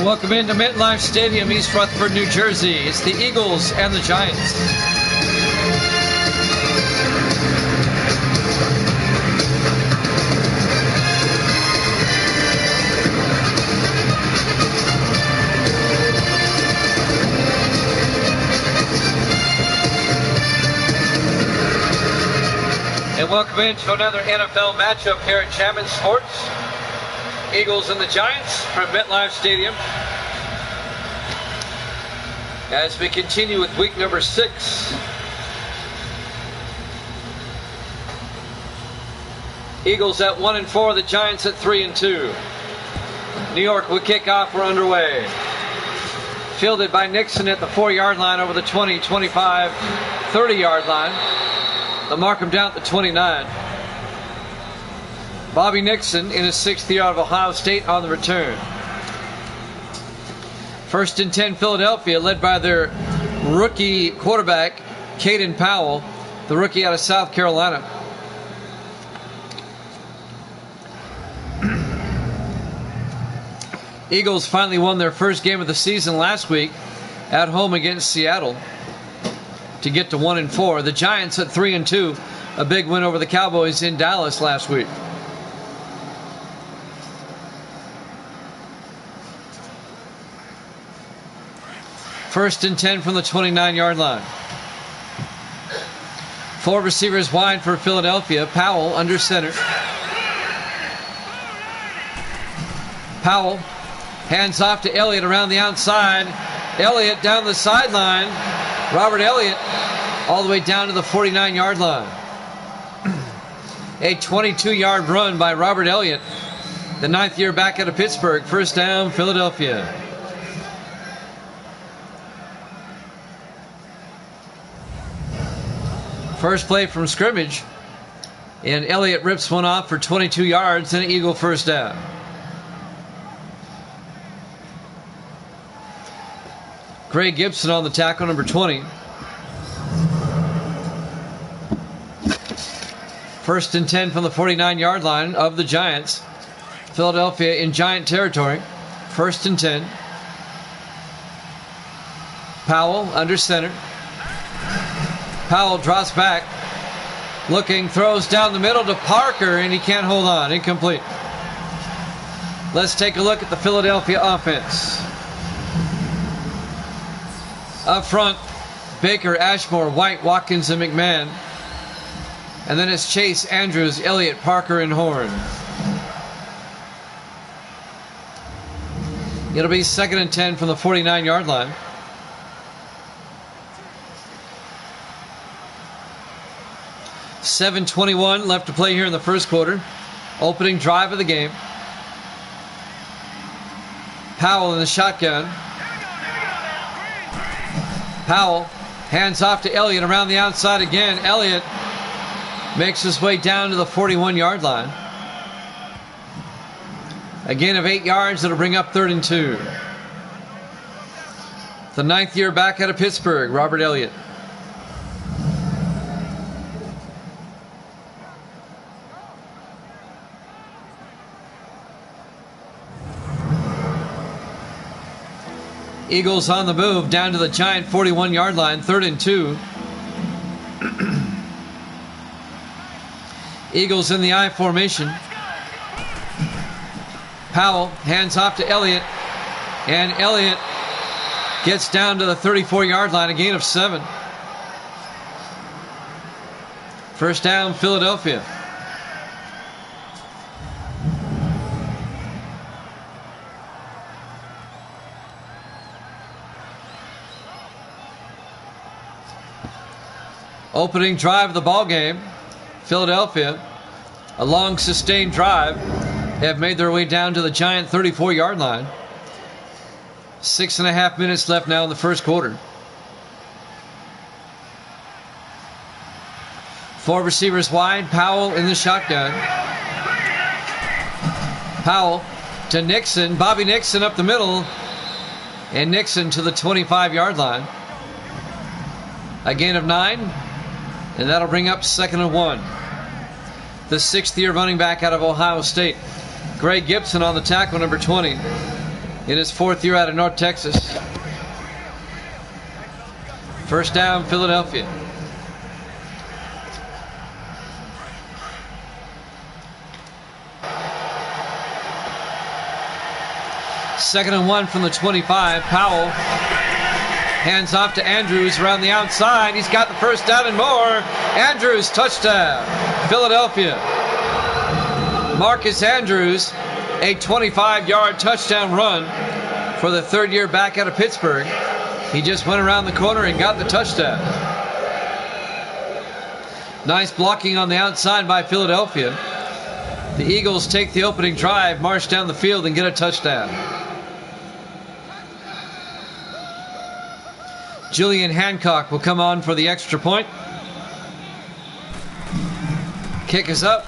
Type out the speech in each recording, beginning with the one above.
And welcome into MetLife Stadium, East Rutherford, New Jersey. It's the Eagles and the Giants. And welcome into another NFL matchup here at Chapman Sports. Eagles and the Giants from MetLife Stadium. As we continue with week number 6. Eagles at 1-4, the Giants at 3-2. New York will kick off. We're underway. Fielded by Nixon at the 4-yard line over the 20, 25, 30-yard line. They'll mark him down at the 29. Bobby Nixon in his 6th year out of Ohio State on the return. 1st and 10 Philadelphia, led by their rookie quarterback, Caden Powell, the rookie out of South Carolina. Eagles finally won their first game of the season last week at home against Seattle to get to 1-4. The Giants at 3-2, a big win over the Cowboys in Dallas last week. First and 10 from the 29-yard line. 4 receivers wide for Philadelphia. Powell under center. Powell hands off to Elliott around the outside. Elliott down the sideline. Robert Elliott all the way down to the 49-yard line. A 22-yard run by Robert Elliott, the 9th year back out of Pittsburgh. First down, Philadelphia. First play from scrimmage, and Elliott rips one off for 22 yards and an Eagle first down. Greg Gibson on the tackle, number 20. First and 10 from the 49-yard line of the Giants. Philadelphia in Giant territory. First and 10. Powell under center. Powell drops back, looking, throws down the middle to Parker, and he can't hold on. Incomplete. Let's take a look at the Philadelphia offense. Up front, Baker, Ashmore, White, Watkins, and McMahon. And then it's Chase, Andrews, Elliott, Parker, and Horn. It'll be 2nd and 10 from the 49-yard line. .7:21 left to play here in the first quarter. Opening drive of the game. Powell in the shotgun. Powell hands off to Elliott around the outside again. Elliott makes his way down to the 41-yard line. A gain of 8 yards that'll bring up 3rd and 2. The 9th year back out of Pittsburgh, Robert Elliott. Eagles on the move down to the Giant 41-yard line, 3rd and 2. Eagles in the I formation. Powell hands off to Elliott, and Elliott gets down to the 34-yard line, a gain of 7. First down, Philadelphia. Opening drive of the ball game. Philadelphia, a long sustained drive, have made their way down to the Giant 34-yard line. 6.5 minutes left now in the first quarter. 4 receivers wide. Powell in the shotgun. Powell to Nixon. Bobby Nixon up the middle. And Nixon to the 25-yard line. A gain of 9. And that'll bring up 2nd and 1. The 6th year running back out of Ohio State. Greg Gibson on the tackle, number 20. in his 4th year out of North Texas. First down, Philadelphia. Second and 1 from the 25. Powell hands off to Andrews around the outside. He's got the first down and more. Andrews, touchdown, Philadelphia. Marcus Andrews, a 25-yard touchdown run for the 3rd year back out of Pittsburgh. He just went around the corner and got the touchdown. Nice blocking on the outside by Philadelphia. The Eagles take the opening drive, march down the field, and get a touchdown. Julian Hancock will come on for the extra point. Kick is up,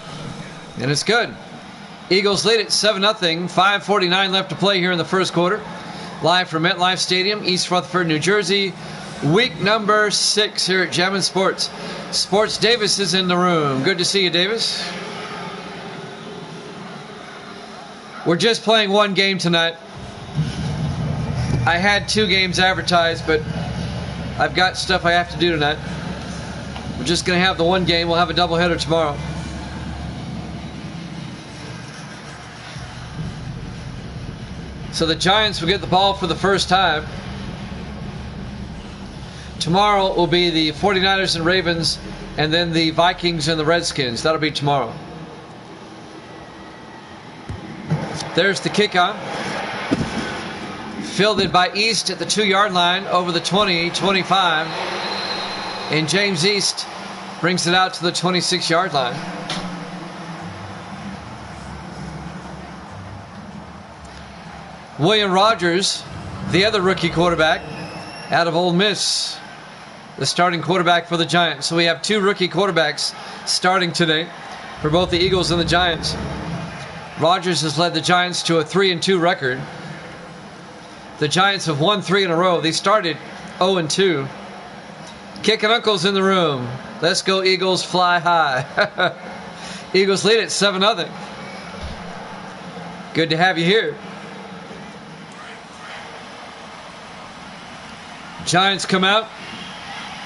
and it's good. Eagles lead at 7-0. 5:49 left to play here in the first quarter. Live from MetLife Stadium, East Rutherford, New Jersey. Week number 6 here at Jammin' Sports. Sports Davis is in the room. Good to see you, Davis. We're just playing one game tonight. I had 2 games advertised, but I've got stuff I have to do tonight. We're just going to have the one game. We'll have a doubleheader tomorrow. So the Giants will get the ball for the first time. Tomorrow will be the 49ers and Ravens, and then the Vikings and the Redskins. That'll be tomorrow. There's the kickoff. Fielded by East at the 2-yard line over the 20-25. And James East brings it out to the 26-yard line. William Rogers, the other rookie quarterback out of Ole Miss, the starting quarterback for the Giants. So we have 2 rookie quarterbacks starting today for both the Eagles and the Giants. Rogers has led the Giants to a 3-2 record. The Giants have won 3 in a row. They started 0-2. Kicking Uncle's in the room. Let's go Eagles, fly high. Eagles lead at 7-0. Good to have you here. Giants come out,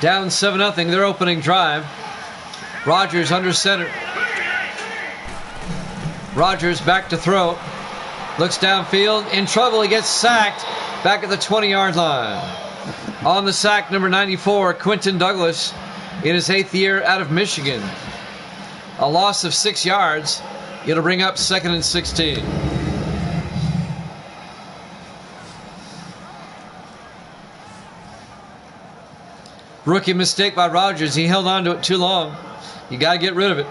down 7-0, their opening drive. Rogers under center. Rogers back to throw. Looks downfield, in trouble, he gets sacked back at the 20-yard line. On the sack, number 94, Quentin Douglas, in his 8th year out of Michigan. A loss of 6 yards. It'll bring up 2nd and 16. Rookie mistake by Rogers. He held on to it too long. You got to get rid of it.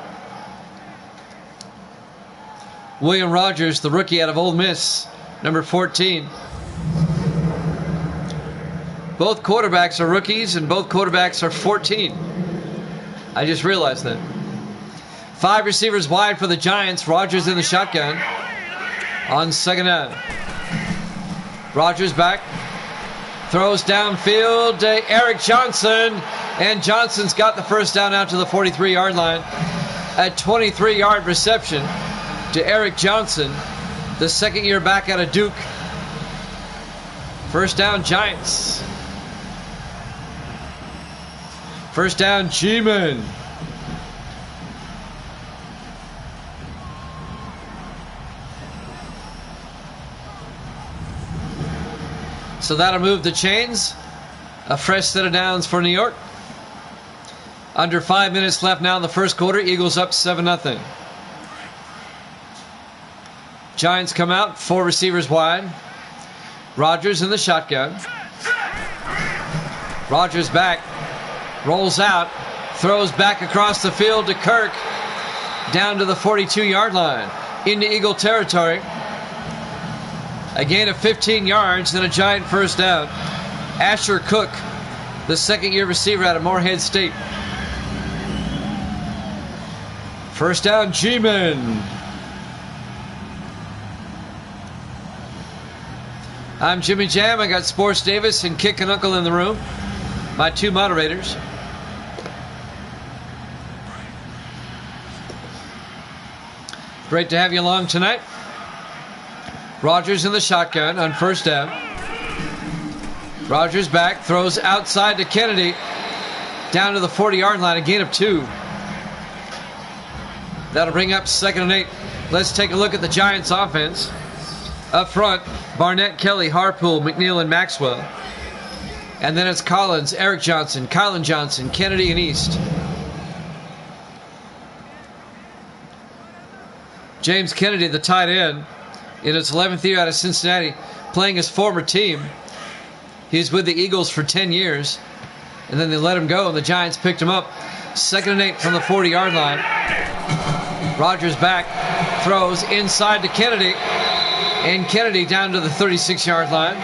William Rogers, the rookie out of Ole Miss, number 14. Both quarterbacks are rookies, and both quarterbacks are 14. I just realized that. 5 receivers wide for the Giants. Rogers in the shotgun on 2nd down. Rogers back. Throws downfield to Eric Johnson, and Johnson's got the first down out to the 43-yard line. A 23-yard reception to Eric Johnson, the 2nd year back out of Duke. First down, Giants. First down, G-Man. So that'll move the chains. A fresh set of downs for New York. Under 5 minutes left now in the first quarter. Eagles up 7-0. Giants come out, 4 receivers wide. Rogers in the shotgun. Rogers back. Rolls out. Throws back across the field to Kirk. Down to the 42-yard line. Into Eagle territory. A gain of 15 yards, then a Giant first down. Asher Cook, the 2nd year receiver out of Morehead State. First down, G-Man. I'm Jimmy Jam. I got Sports Davis and Kick and Uncle in the room. My 2 moderators. Great to have you along tonight. Rogers in the shotgun on first down. Rogers back, throws outside to Kennedy. Down to the 40-yard line, a gain of 2. That'll bring up 2nd and 8. Let's take a look at the Giants offense. Up front, Barnett, Kelly, Harpool, McNeil, and Maxwell. And then it's Collins, Eric Johnson, Kylan Johnson, Kennedy, and East. James Kennedy, the tight end, in his 11th year out of Cincinnati, playing his former team. He's with the Eagles for 10 years. And then they let him go, and the Giants picked him up. 2nd and 8 from the 40-yard line. Rogers back, throws inside to Kennedy. And Kennedy down to the 36-yard line.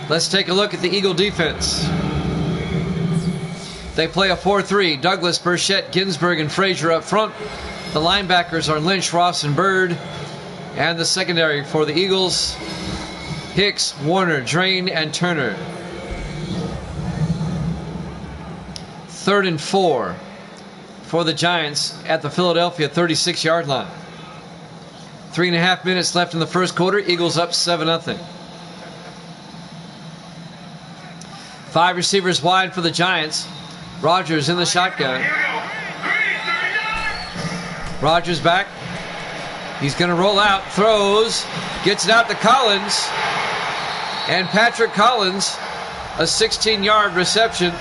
Let's take a look at the Eagle defense. They play a 4-3. Douglas, Burchett, Ginsburg, and Frazier up front. The linebackers are Lynch, Ross, and Bird. And the secondary for the Eagles, Hicks, Warner, Drain, and Turner. 3rd and 4 for the Giants at the Philadelphia 36-yard line. 3.5 minutes left in the first quarter. Eagles up 7-0. 5 receivers wide for the Giants. Rogers in the shotgun. Rogers back. He's going to roll out, throws, gets it out to Collins. And Patrick Collins, a 16-yard reception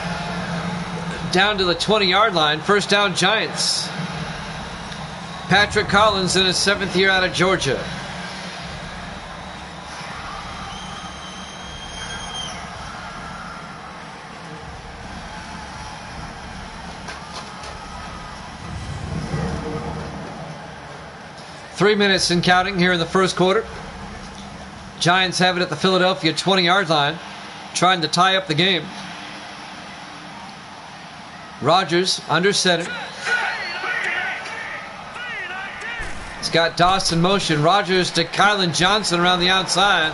down to the 20-yard line. First down, Giants. Patrick Collins in his 7th year out of Georgia. Three minutes and counting here in the first quarter. Giants have it at the Philadelphia 20-yard line, trying to tie up the game. Rogers under center. He's got Doss in motion. Rogers to Kylan Johnson around the outside.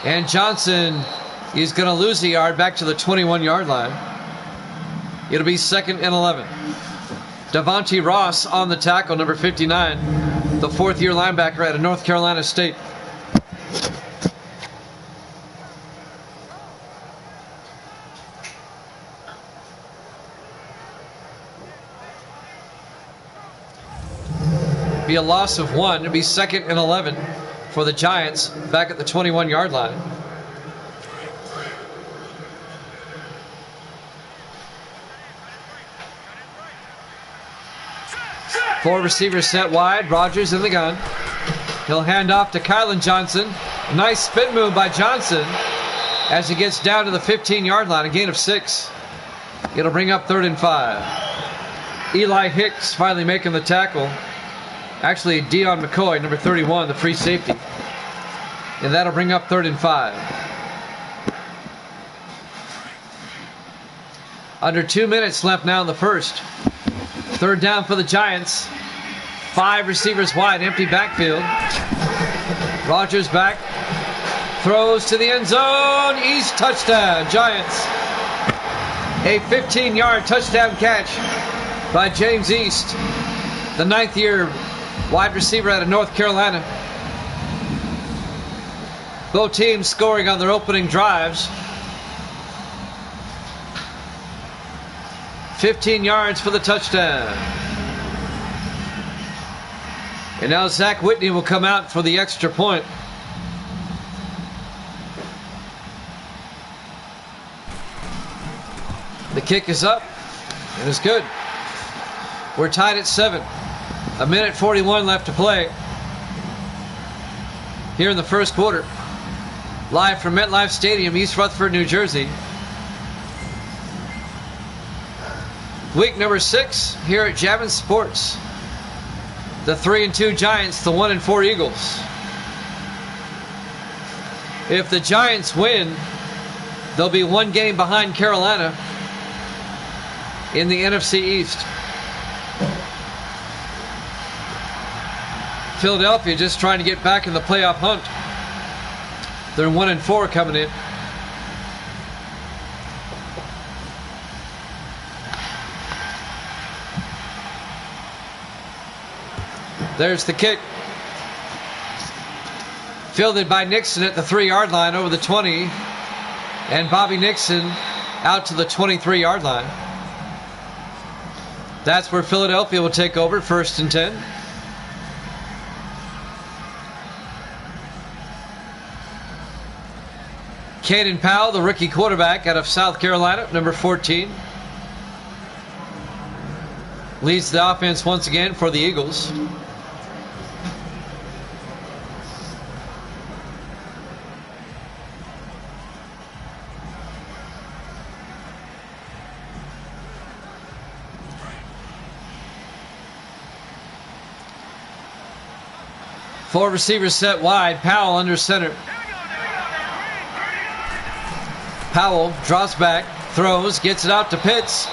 And Johnson is going to lose a yard back to the 21-yard line. It'll be 2nd and 11. Devontae Ross on the tackle, number 59, the 4th-year linebacker out of North Carolina State. Be a loss of 1. It'll be 2nd and 11 for the Giants back at the 21-yard line. Four receivers set wide. Rogers in the gun. He'll hand off to Kylan Johnson. A nice spin move by Johnson as he gets down to the 15-yard line. A gain of 6. It'll bring up 3rd and 5. Eli Hicks finally making the tackle. Actually, Dion McCoy, number 31, the free safety. And that'll bring up 3rd and 5. Under 2 minutes left now in the first. 3rd down for the Giants. 5 receivers wide, empty backfield. Rogers back. Throws to the end zone. East touchdown, Giants. A 15-yard touchdown catch by James East, the 9th-year wide receiver out of North Carolina. Both teams scoring on their opening drives. 15 yards for the touchdown. And now Zach Whitney will come out for the extra point. The kick is up and it's good. We're tied at 7. 1:41 left to play here in the first quarter. Live from MetLife Stadium, East Rutherford, New Jersey. Week number 6 here at Javins Sports. The 3-2 Giants, the 1-4 Eagles. If the Giants win, they'll be 1 game behind Carolina in the NFC East. Philadelphia just trying to get back in the playoff hunt. They're 1-4 coming in. There's the kick. Fielded by Nixon at the 3-yard line over the 20. And Bobby Nixon out to the 23-yard line. That's where Philadelphia will take over, 1st and 10. Caden Powell, the rookie quarterback out of South Carolina, number 14. Leads the offense once again for the Eagles. Four receivers set wide. Powell under center. Powell drops back, throws, gets it out to Pitts.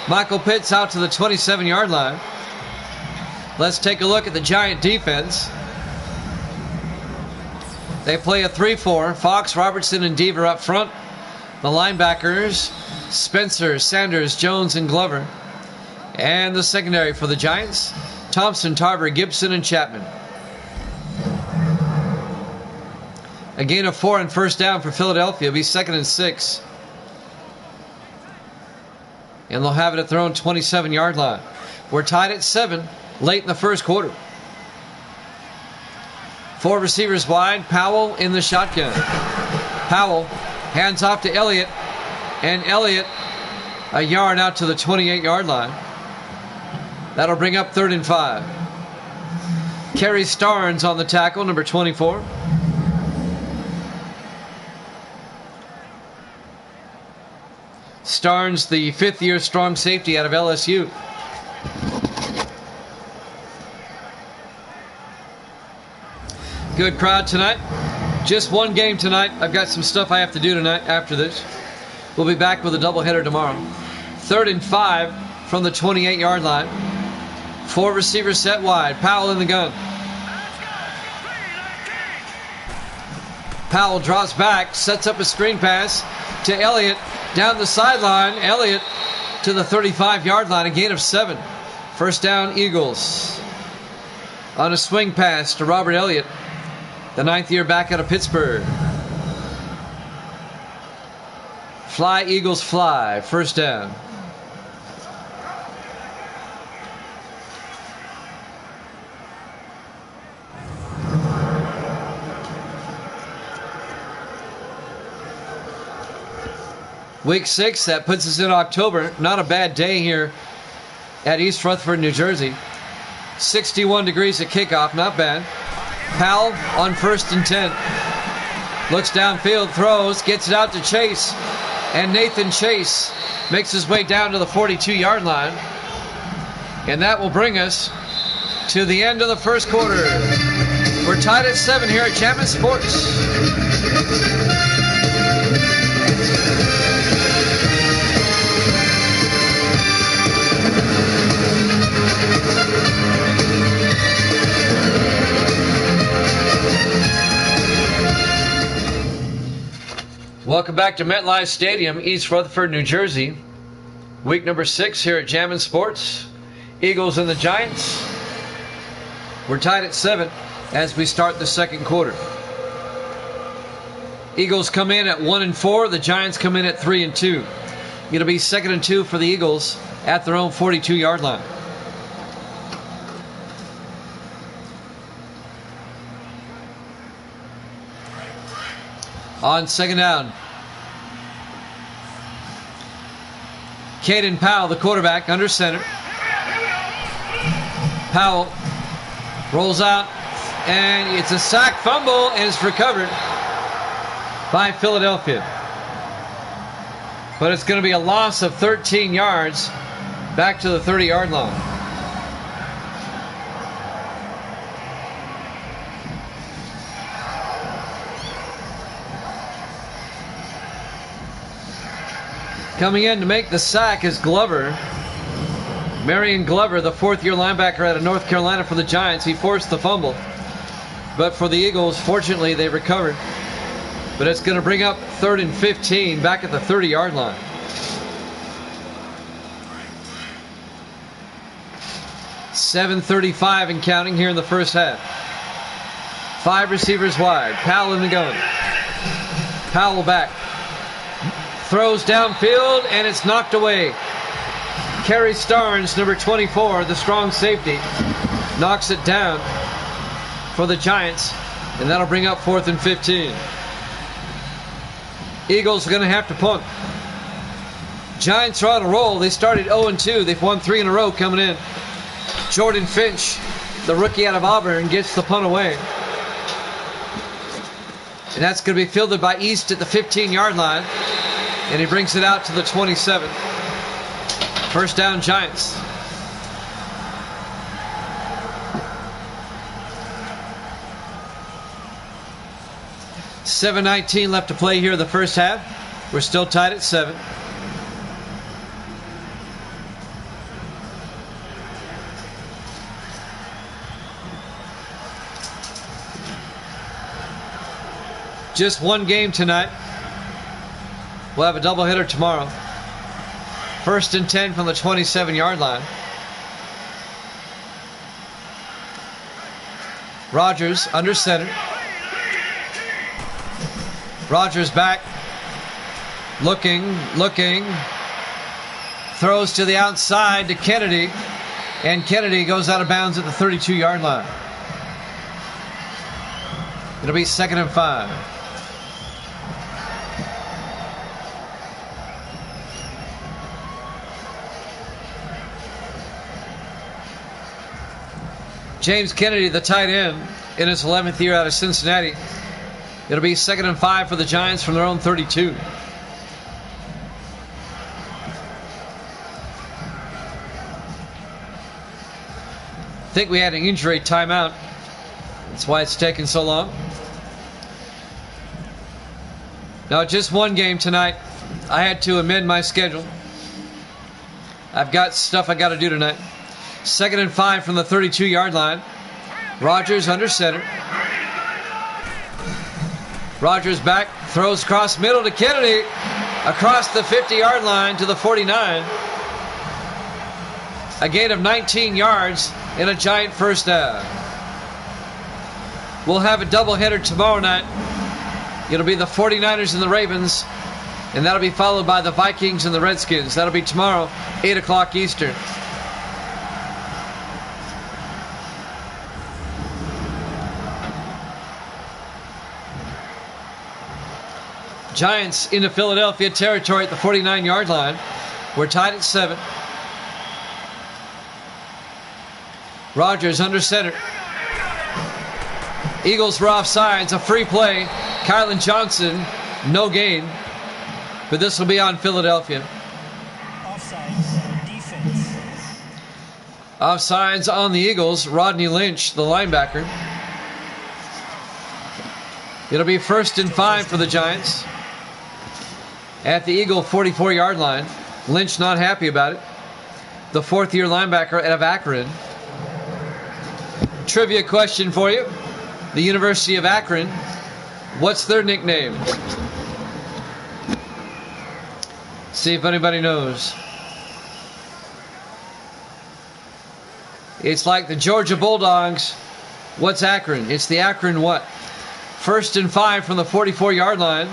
Michael Pitts out to the 27-yard line. Let's take a look at the Giant defense. They play a 3-4. Fox, Robertson, and Deaver up front. The linebackers, Spencer, Sanders, Jones, and Glover. And the secondary for the Giants, Thompson, Tarver, Gibson, and Chapman. A gain of 4 and 1st down for Philadelphia. It'll be 2nd and 6. And they'll have it at their own 27-yard line. We're tied at 7 late in the 1st quarter. 4 receivers wide. Powell in the shotgun. Powell hands off to Elliott. And Elliott a yard out to the 28-yard line. That'll bring up 3rd and 5. Kerry Starnes on the tackle, number 24. Starnes, the 5th-year strong safety out of LSU. Good crowd tonight. Just one game tonight. I've got some stuff I have to do tonight after this. We'll be back with a doubleheader tomorrow. 3rd and 5 from the 28-yard line. 4 receivers set wide. Powell in the gun. Powell drops back, sets up a screen pass to Elliott. Down the sideline, Elliott to the 35-yard line, a gain of 7. 1st down, Eagles. On a swing pass to Robert Elliott, the 9th-year back out of Pittsburgh. Fly, Eagles, fly. 1st down. Week 6, that puts us in October. Not a bad day here at East Rutherford, New Jersey. 61 degrees at kickoff, not bad. Powell on 1st and 10. Looks downfield, throws, gets it out to Chase. And Nathan Chase makes his way down to the 42-yard line. And that will bring us to the end of the 1st quarter. We're tied at 7 here at Chapman Sports. Welcome back to MetLife Stadium, East Rutherford, New Jersey. Week number 6 here at Jammin' Sports. Eagles and the Giants. We're tied at 7 as we start the 2nd quarter. Eagles come in at 1 and 4. The Giants come in at 3 and 2. It'll be 2nd and 2 for the Eagles at their own 42-yard line. On 2nd down, Caden Powell, the quarterback, under center. Powell rolls out, and it's a sack fumble, and it's recovered by Philadelphia. But it's going to be a loss of 13 yards back to the 30-yard line. Coming in to make the sack is Glover. Marion Glover, the 4th-year linebacker out of North Carolina for the Giants. He forced the fumble. But for the Eagles, fortunately, they recovered. But it's going to bring up 3rd and 15 back at the 30-yard line. .7:35 and counting here in the 1st half. 5 receivers wide. Powell in the gun. Powell back. Throws downfield, and it's knocked away. Kerry Starnes, number 24, the strong safety, knocks it down for the Giants, and that'll bring up 4th and 15. Eagles are going to have to punt. Giants are on a roll. They started 0-2. They've won 3 in a row coming in. Jordan Finch, the rookie out of Auburn, gets the punt away. And that's going to be fielded by East at the 15-yard line. And he brings it out to the 27. First down, Giants. $7:19 left to play here in the first half. We're still tied at 7. Just one game tonight. We'll have a doubleheader tomorrow. 1st and 10 from the 27-yard line. Rodgers under center. Rodgers back. Looking. Throws to the outside to Kennedy. And Kennedy goes out of bounds at the 32-yard line. It'll be 2nd and 5. James Kennedy, the tight end, in his 11th year out of Cincinnati. It'll be 2nd and 5 for the Giants from their own 32. I think we had an injury timeout. That's why it's taken so long. Now, just one game tonight. I had to amend my schedule. I've got stuff I got to do tonight. 2nd and 5 from the 32-yard line. Rodgers under center. Rodgers back, throws across middle to Kennedy, across the 50-yard line to the 49. A gain of 19 yards and a Giant first down. We'll have a doubleheader tomorrow night. It'll be the 49ers and the Ravens, and that'll be followed by the Vikings and the Redskins. That'll be tomorrow, 8 o'clock Eastern. Giants into Philadelphia territory at the 49-yard line. We're tied at 7. Rodgers under center. Eagles were offsides. A free play. Kylan Johnson, no gain. But this will be on Philadelphia. Offsides, defense. Offsides on the Eagles. Rodney Lynch, the linebacker. It'll be 1st and 5 for the Giants. At the Eagle 44-yard line. Lynch not happy about it. The 4th-year linebacker out of Akron. Trivia question for you. The University of Akron, what's their nickname? See if anybody knows. It's like the Georgia Bulldogs. What's Akron? It's the Akron what? 1st and 5 from the 44-yard line.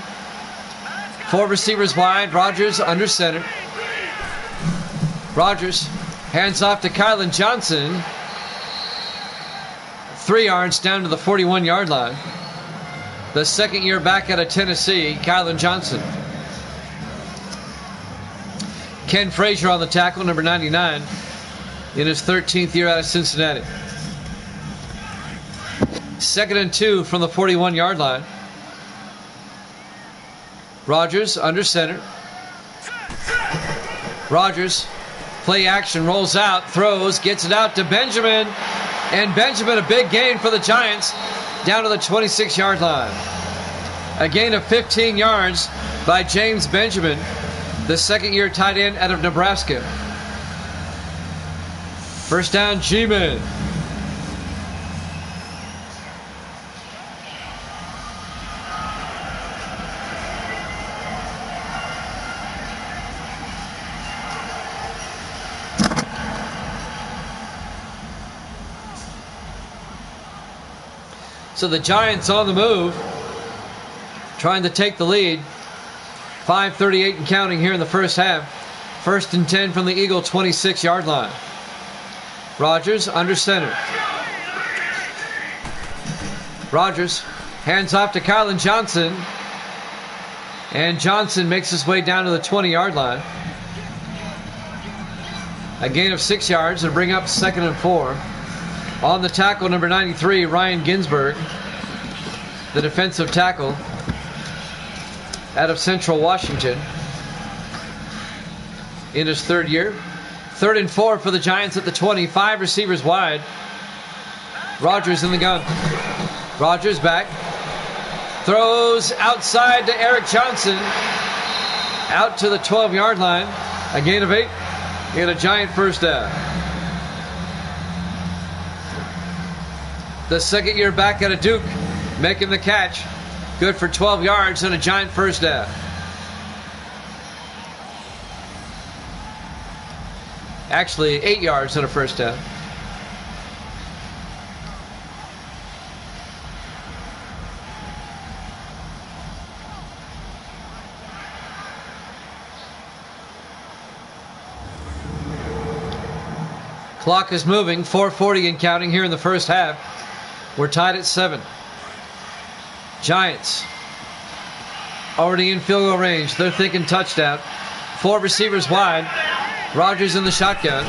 4 receivers wide. Rodgers under center. Rodgers hands off to Kylan Johnson. 3 yards down to the 41-yard line. The 2nd year back out of Tennessee, Kylan Johnson. Ken Frazier on the tackle, number 99, in his 13th year out of Cincinnati. 2nd and 2 from the 41-yard line. Rodgers under center. Rodgers, play action, rolls out, throws, gets it out to Benjamin. And Benjamin, a big gain for the Giants, down to the 26-yard line. A gain of 15 yards by James Benjamin, the 2nd-year tight end out of Nebraska. First down, G-Man. So the Giants on the move, trying to take the lead. 5:38 and counting here in the first half. 1st and 10 from the Eagle 26-yard line. Rodgers under center. Rodgers hands off to Kylan Johnson. And Johnson makes his way down to the 20-yard line. A gain of 6 yards to bring up 2nd and 4. On the tackle, number 93, Ryan Ginsberg, the defensive tackle out of Central Washington in his 3rd year. 3rd and 4 for the Giants at the 20. 5 receivers wide. Rodgers in the gun. Rodgers back. Throws outside to Eric Johnson. Out to the 12-yard line. A gain of 8 and a Giant first down. The 2nd year back out of Duke making the catch. Good for 12 yards and a Giant first down. Actually, 8 yards and a first down. Clock is moving, 4:40 and counting here in the first half. We're tied at 7. Giants already in field goal range. They're thinking touchdown. 4 receivers wide. Rodgers in the shotgun.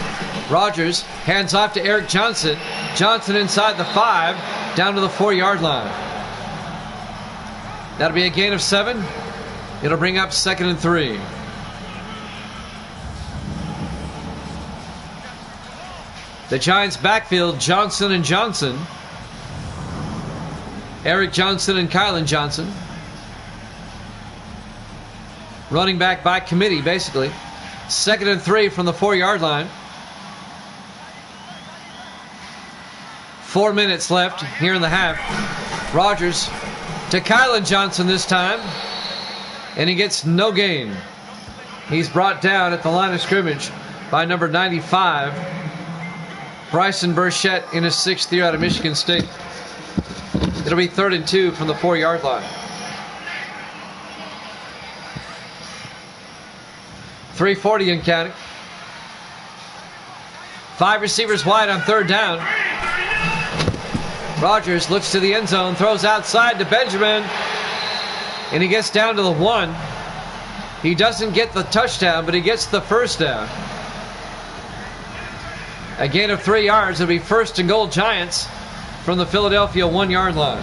Rodgers hands off to Eric Johnson. Johnson inside the 5, down to the 4-yard line. That'll be a gain of 7. It'll bring up 2nd and 3. The Giants backfield, Johnson and Johnson. Eric Johnson and Kylan Johnson. Running back by committee, basically. 2nd and 3 from the 4-yard line. 4 minutes left here in the half. Rodgers to Kylan Johnson this time. And he gets no gain. He's brought down at the line of scrimmage by number 95, Bryson Burchett, in his 6th year out of Michigan State. It'll be 3rd and 2 from the 4-yard line. 3:40 and counting. 5 receivers wide on 3rd down. Rodgers looks to the end zone, throws outside to Benjamin, and he gets down to the 1. He doesn't get the touchdown, but he gets the first down. A gain of 3 yards. It'll be 1st and goal Giants from the Philadelphia 1-yard line.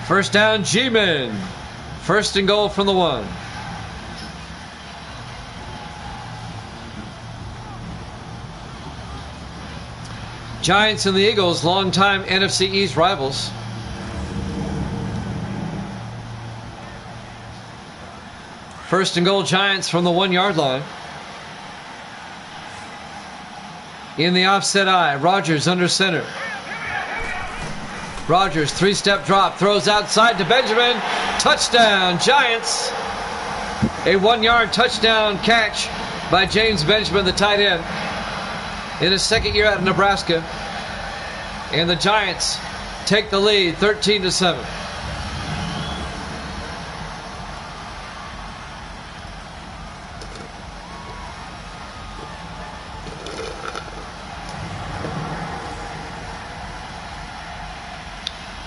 First down, G-Men. 1st and goal from the 1. Giants and the Eagles, longtime NFC East rivals. First and goal Giants from the 1-yard line. In the offset eye, Rodgers under center. Rodgers, 3-step drop, throws outside to Benjamin. Touchdown, Giants. A 1-yard touchdown catch by James Benjamin, the tight end, in his 2nd year out of Nebraska. And the Giants take the lead, 13-7.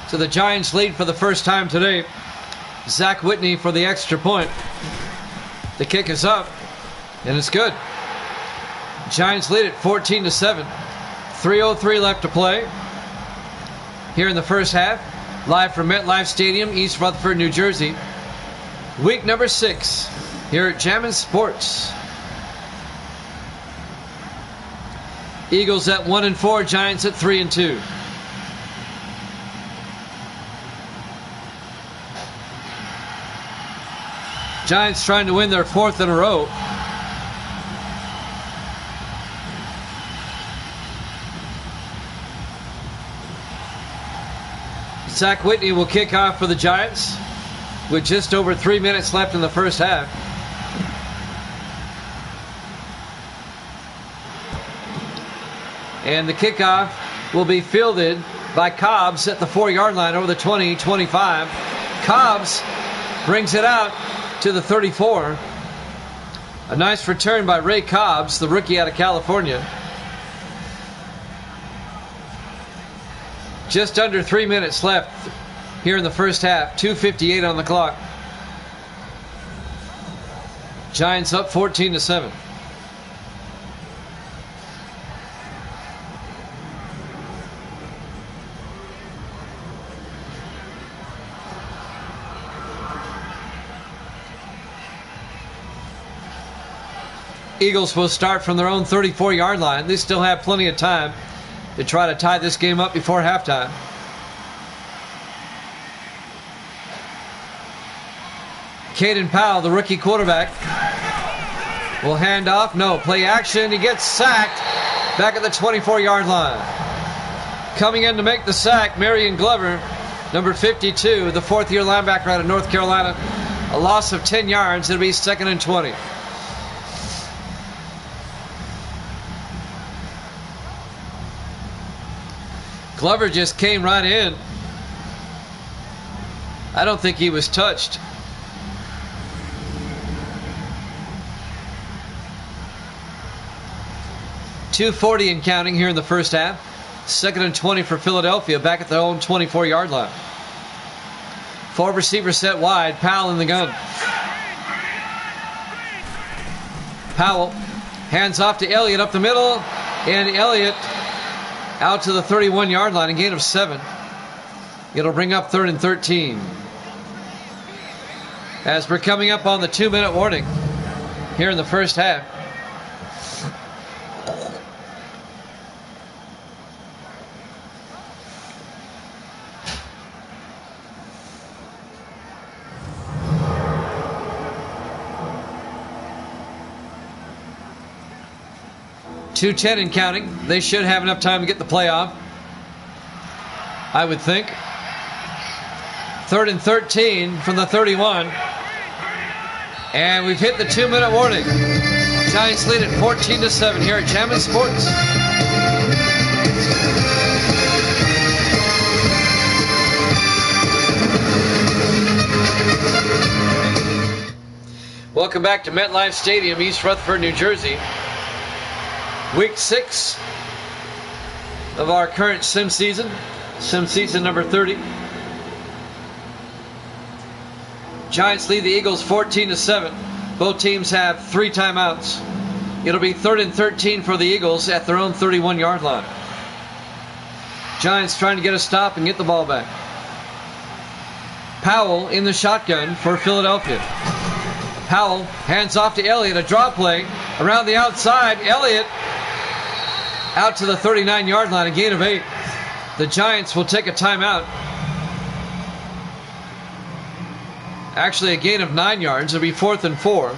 So the Giants lead for the first time today. Zach Whitney for the extra point. The kick is up, and it's good. Giants lead it 14-7. 3:03 left to play here in the first half. Live from MetLife Stadium, East Rutherford, New Jersey. Week number 6 here at Jammin' Sports. Eagles at 1-4, Giants at 3-2. Giants trying to win their 4th in a row. Zach Whitney will kick off for the Giants with just over 3 minutes left in the first half. And the kickoff will be fielded by Cobbs at the 4-yard line over the 20-25. Cobbs brings it out to the 34. A nice return by Ray Cobbs, the rookie out of California. Just under 3 minutes left here in the first half. 2:58 on the clock. Giants up 14-7. Eagles will start from their own 34-yard line. They still have plenty of time to try to tie this game up before halftime. Caden Powell, the rookie quarterback, will hand off. No, play action. He gets sacked back at the 24-yard line. Coming in to make the sack, Marion Glover, number 52, the fourth-year linebacker out of North Carolina. A loss of 10 yards. It'll be 2nd and 20. Glover just came right in. I don't think he was touched. .240 and counting here in the first half. 2nd and 20 for Philadelphia, back at their own 24-yard line. 4 receivers set wide. Powell in the gun. Powell hands off to Elliott up the middle, and Elliott out to the 31-yard line, a gain of 7. It'll bring up 3rd and 13. As we're coming up on the 2-minute warning here in the first half. .210 and counting. They should have enough time to get the play off, I would think. 3rd and 13 from the 31. And we've hit the 2-minute warning. Giants lead at 14-7 here at Jammin' Sports. Welcome back to MetLife Stadium, East Rutherford, New Jersey. Week 6 of our current sim season number 30. Giants lead the Eagles 14-7. Both teams have 3 timeouts. It'll be 3rd and 13 for the Eagles at their own 31-yard line. Giants trying to get a stop and get the ball back. Powell in the shotgun for Philadelphia. Powell hands off to Elliott, a draw play around the outside. Elliott out to the 39-yard line, a gain of 8. The Giants will take a timeout. Actually, a gain of 9 yards. It'll be 4th and 4.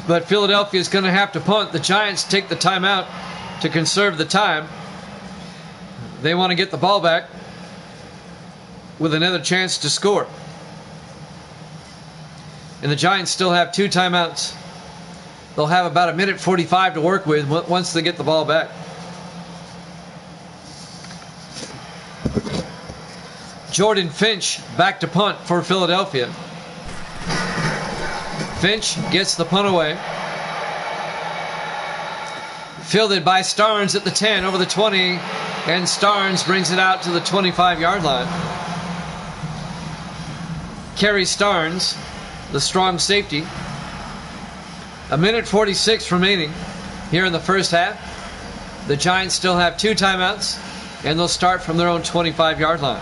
But Philadelphia is going to have to punt. The Giants take the timeout to conserve the time. They want to get the ball back with another chance to score. And the Giants still have 2 timeouts. They'll have about 1:45 to work with once they get the ball back. Jordan Finch back to punt for Philadelphia. Finch gets the punt away. Fielded by Starnes at the 10, over the 20, and Starnes brings it out to the 25-yard line. Kerry Starnes, the strong safety. 1:46 remaining here in the first half. The Giants still have 2 timeouts, and they'll start from their own 25-yard line.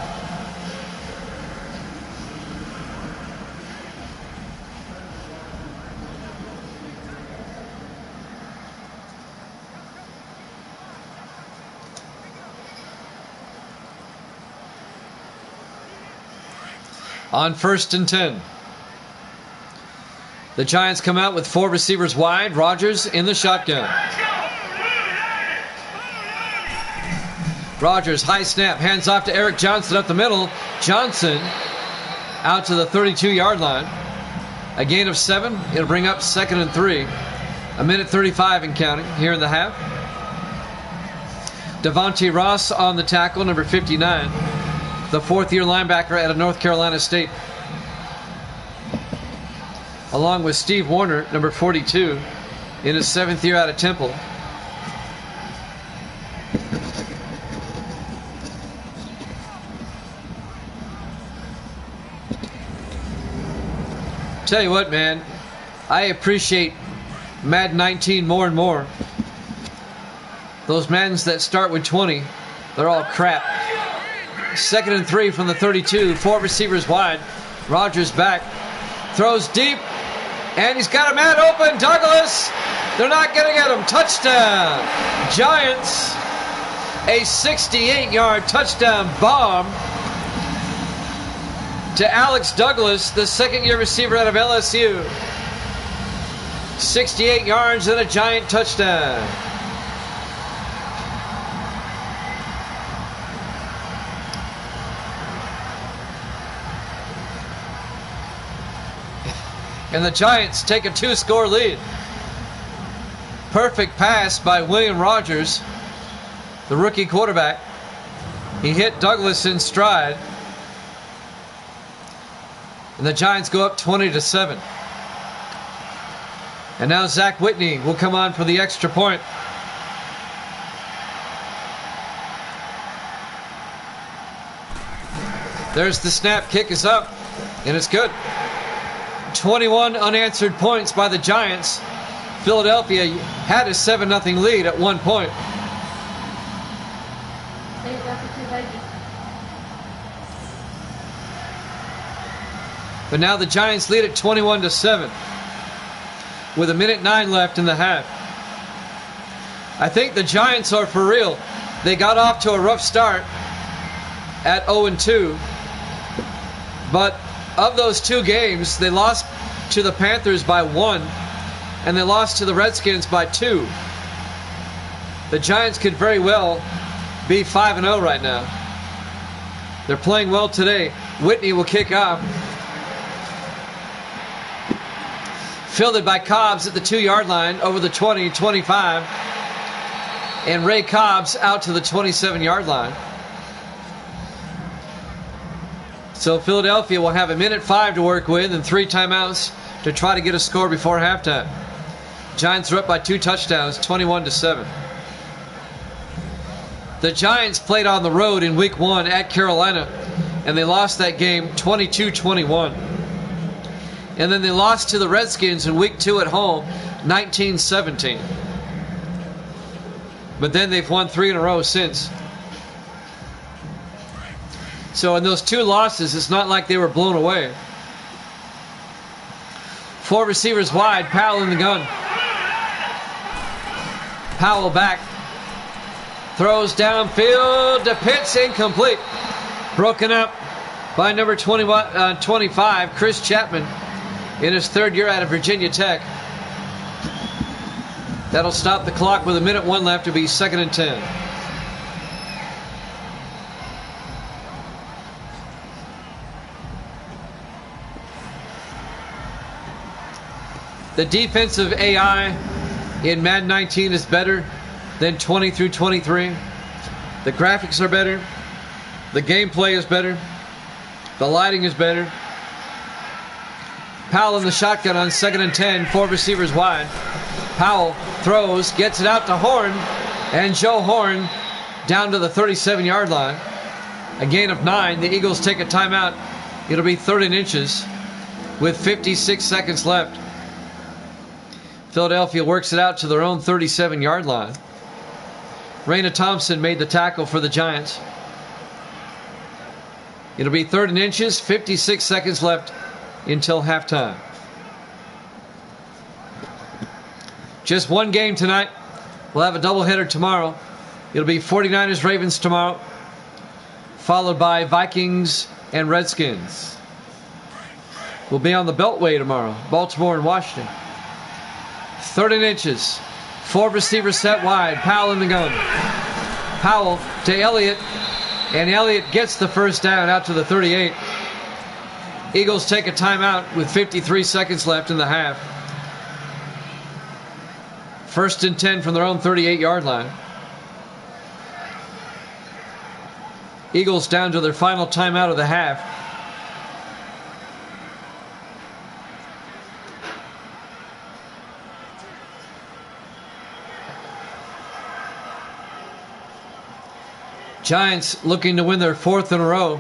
On 1st and 10. The Giants come out with 4 receivers wide. Rodgers in the shotgun. Rodgers, high snap, hands off to Eric Johnson up the middle. Johnson out to the 32-yard line. A gain of 7. It'll bring up 2nd and 3. 1:35 and counting here in the half. Devontae Ross on the tackle, number 59, the fourth-year linebacker out of North Carolina State, along with Steve Warner, number 42, in his seventh year out of Temple. Tell you what, man, I appreciate Madden 19 more and more. Those Maddens that start with 20, they're all crap. 2nd and 3 from the 32, 4 receivers wide. Rogers back, throws deep, and he's got a man open. Douglas, they're not going to get him. Touchdown, Giants. A 68-yard touchdown bomb to Alex Douglas, the second-year receiver out of LSU. 68 yards and a Giant touchdown. And the Giants take a 2-score lead. Perfect pass by William Rogers, the rookie quarterback. He hit Douglas in stride. And the Giants go up 20-7. And now Zach Whitney will come on for the extra point. There's the snap. Kick is up, and it's good. 21 unanswered points by the Giants. Philadelphia had a 7-0 lead at one point. But now the Giants lead at 21-7 with 1:09 left in the half. I think the Giants are for real. They got off to a rough start at 0-2, but of those two games, they lost to the Panthers by 1, and they lost to the Redskins by 2. The Giants could very well be 5-0 right now. They're playing well today. Whitney will kick off. Fielded by Cobbs at the 2-yard line over the 20-25. And Ray Cobbs out to the 27-yard line. So Philadelphia will have 1:05 to work with and 3 timeouts to try to get a score before halftime. Giants are up by 2 touchdowns, 21-7. The Giants played on the road in Week 1 at Carolina, and they lost that game 22-21. And then they lost to the Redskins in Week 2 at home, 19-17. But then they've won 3 in a row since. So in those 2 losses, it's not like they were blown away. 4 receivers wide, Powell in the gun. Powell back. Throws downfield to Pitts, incomplete. Broken up by number 25, Chris Chapman, in his 3rd year out of Virginia Tech. That'll stop the clock with 1:01 left to be 2nd and 10. The defensive AI in Madden 19 is better than 20 through 23. The graphics are better. The gameplay is better. The lighting is better. Powell in the shotgun on 2nd and 10, 4 receivers wide. Powell throws, gets it out to Horn, and Joe Horn down to the 37-yard line. A gain of 9. The Eagles take a timeout. It'll be 3rd and inches with 56 seconds left. Philadelphia works it out to their own 37-yard line. Raina Thompson made the tackle for the Giants. It'll be 3rd and inches, 56 seconds left until halftime. Just one game tonight. We'll have a doubleheader tomorrow. It'll be 49ers Ravens tomorrow, followed by Vikings and Redskins. We'll be on the Beltway tomorrow, Baltimore and Washington. 3rd and inches. 4 receivers set wide. Powell in the gun. Powell to Elliott, and Elliott gets the first down out to the 38. Eagles take a timeout with 53 seconds left in the half. 1st and 10 from their own 38-yard line. Eagles down to their final timeout of the half. Giants looking to win their 4th in a row.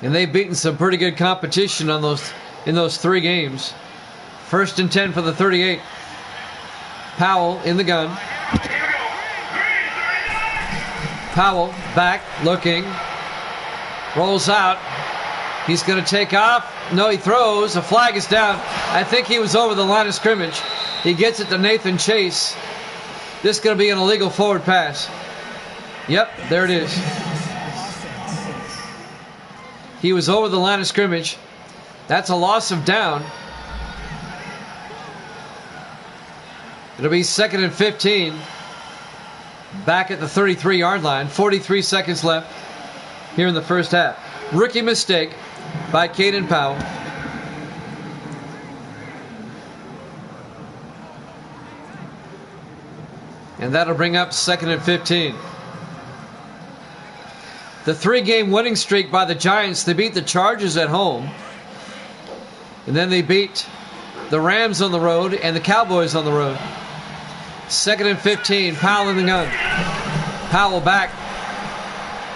And they've beaten some pretty good competition on in those 3 games. 1st and 10 for the 38. Powell in the gun. Powell back, looking. Rolls out. He's going to take off. No, he throws. A flag is down. I think he was over the line of scrimmage. He gets it to Nathan Chase. This is going to be an illegal forward pass. Yep, there it is. He was over the line of scrimmage. That's a loss of down. It'll be 2nd and 15. Back at the 33-yard line. 43 seconds left here in the first half. Rookie mistake by Caden Powell. And that'll bring up 2nd and 15. The 3-game winning streak by the Giants. They beat the Chargers at home. And then they beat the Rams on the road and the Cowboys on the road. 2nd and 15. Powell in the gun. Powell back.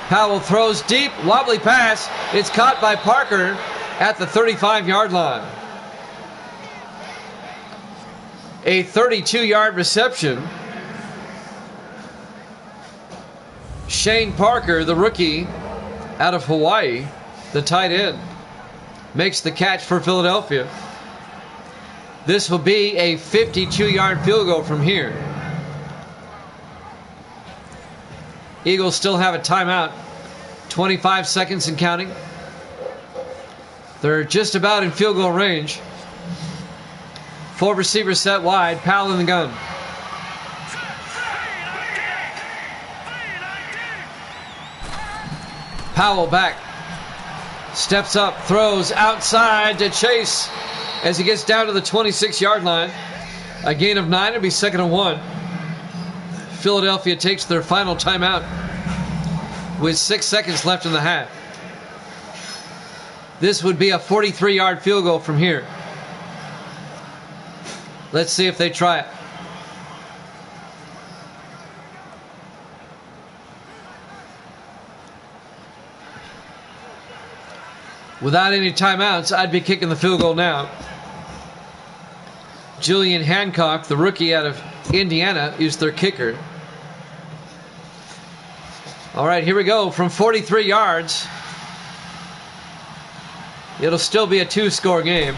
Powell throws deep. Wobbly pass. It's caught by Parker at the 35-yard line. A 32-yard reception. Shane Parker, the rookie out of Hawaii, the tight end, makes the catch for Philadelphia. This will be a 52-yard field goal from here. Eagles still have a timeout. 25 seconds and counting. They're just about in field goal range. 4 receivers set wide. Powell in the gun. Powell back. Steps up. Throws outside to Chase as he gets down to the 26-yard line. A gain of 9. It'll be 2nd and 1. Philadelphia takes their final timeout with 6 seconds left in the half. This would be a 43-yard field goal from here. Let's see if they try it. Without any timeouts, I'd be kicking the field goal now. Julian Hancock, the rookie out of Indiana, is their kicker. All right, here we go from 43 yards. It'll still be a 2-score game.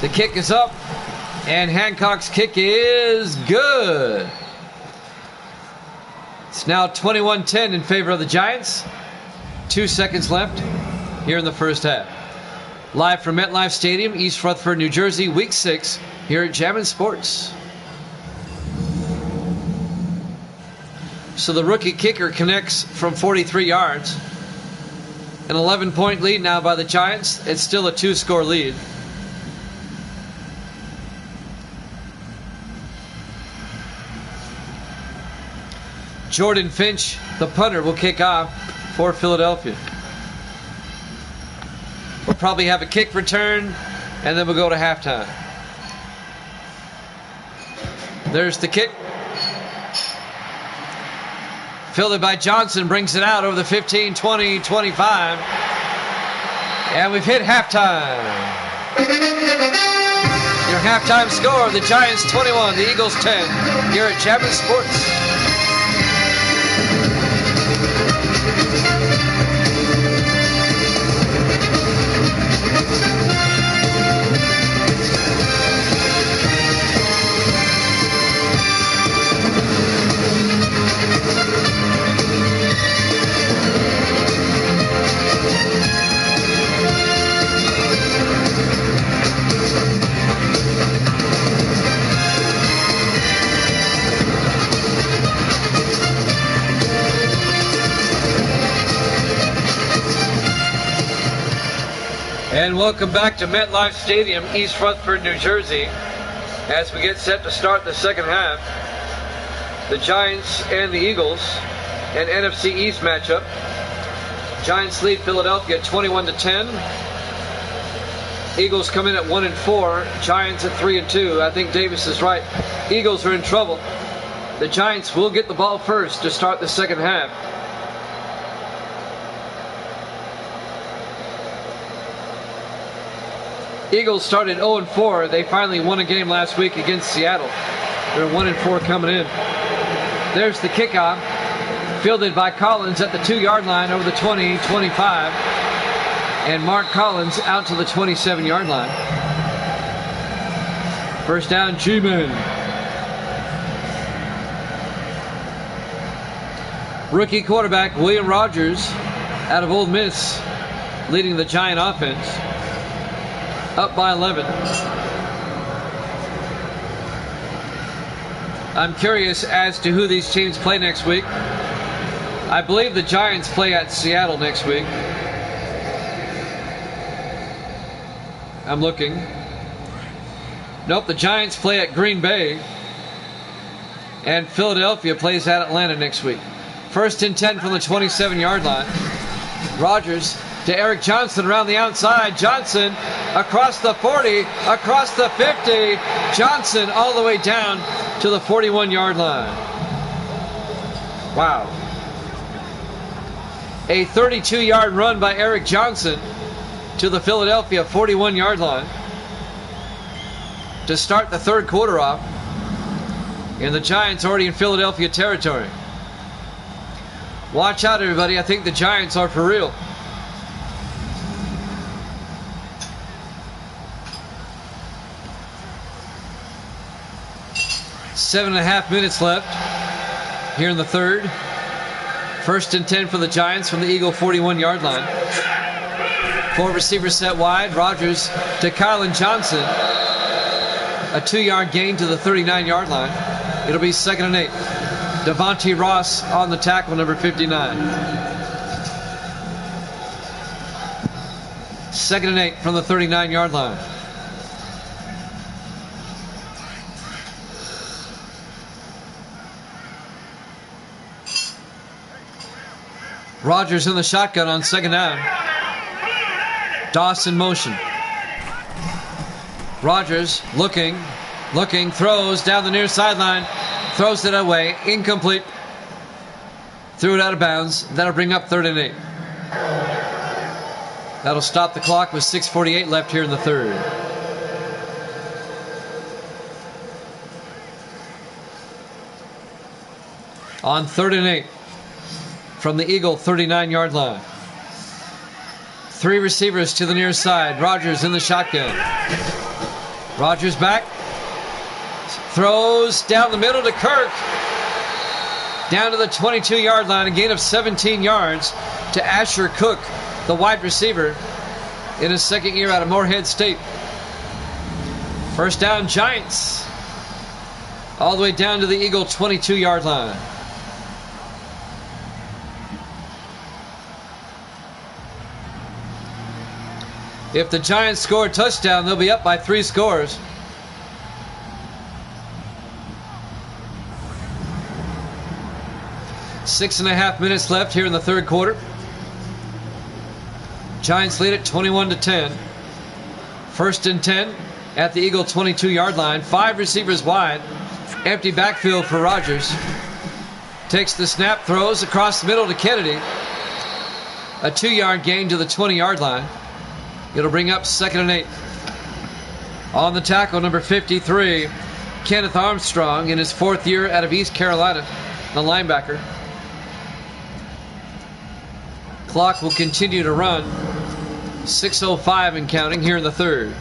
The kick is up, and Hancock's kick is good. It's now 21-10 in favor of the Giants. 2 seconds left here in the first half. Live from MetLife Stadium, East Rutherford, New Jersey, Week 6 here at Jammin' Sports. So the rookie kicker connects from 43 yards. An 11-point lead now by the Giants. It's still a 2-score lead. Jordan Finch, the punter, will kick off for Philadelphia. We'll probably have a kick return, and then we'll go to halftime. There's the kick. Fielded by Johnson, brings it out over the 15, 20, 25. And we've hit halftime. Your halftime score, the Giants 21, the Eagles 10, here at Jammin' Sports. And welcome back to MetLife Stadium, East Rutherford, New Jersey, as we get set to start the second half. the Giants and the Eagles, an NFC East matchup. Giants lead Philadelphia 21-10. Eagles come in at 1-4. Giants at 3-2. I think Davis is right. Eagles are in trouble. The Giants will get the ball first to start the second half. Eagles started 0-4. They finally won a game last week against Seattle. They're 1-4 coming in. There's the kickoff. Fielded by Collins at the 2-yard line over the 20-25. And Mark Collins out to the 27-yard line. First down, G-Men. Rookie quarterback William Rogers out of Ole Miss leading the Giant offense. Up by 11. I'm curious as to who these teams play next week. I believe the Giants play at Seattle next week. I'm looking. Nope, the Giants play at Green Bay. And Philadelphia plays at Atlanta next week. First and 10 from the 27-yard line. Rogers to Eric Johnson around the outside. Johnson across the 40, across the 50. Johnson all the way down to the 41-yard line. Wow. A 32-yard run by Eric Johnson to the Philadelphia 41-yard line to start the third quarter off. And the Giants already in Philadelphia territory. Watch out, everybody. I think the Giants are for real. Seven and a half minutes left here in the third. First and 10 for the Giants from the Eagle 41-yard line. 4 receivers set wide. Rogers to Kylan Johnson. A 2-yard gain to the 39-yard line. It'll be 2nd and 8. Devontae Ross on the tackle, number 59. 2nd and 8 from the 39-yard line. Rogers in the shotgun on 2nd down. Dawson motion. Rogers looking, throws down the near sideline, throws it away, incomplete. Threw it out of bounds. That'll bring up 3rd and 8. That'll stop the clock with 6:48 left here in the third. On 3rd and 8 from the Eagle 39-yard line. 3 receivers to the near side. Rogers in the shotgun. Rogers back. Throws down the middle to Kirk. Down to the 22-yard line. A gain of 17 yards to Asher Cook, the wide receiver, in his second year out of Morehead State. First down, Giants. All the way down to the Eagle 22-yard line. If the Giants score a touchdown, they'll be up by 3 scores. Six and a half minutes left here in the third quarter. Giants lead it 21-10. First and 10 at the Eagle 22-yard line. 5 receivers wide. Empty backfield for Rogers. Takes the snap, throws across the middle to Kennedy. A 2-yard gain to the 20-yard line. It'll bring up 2nd and 8. On the tackle, number 53, Kenneth Armstrong, in his 4th year out of East Carolina, the linebacker. Clock will continue to run. 6:05 and counting here in the third.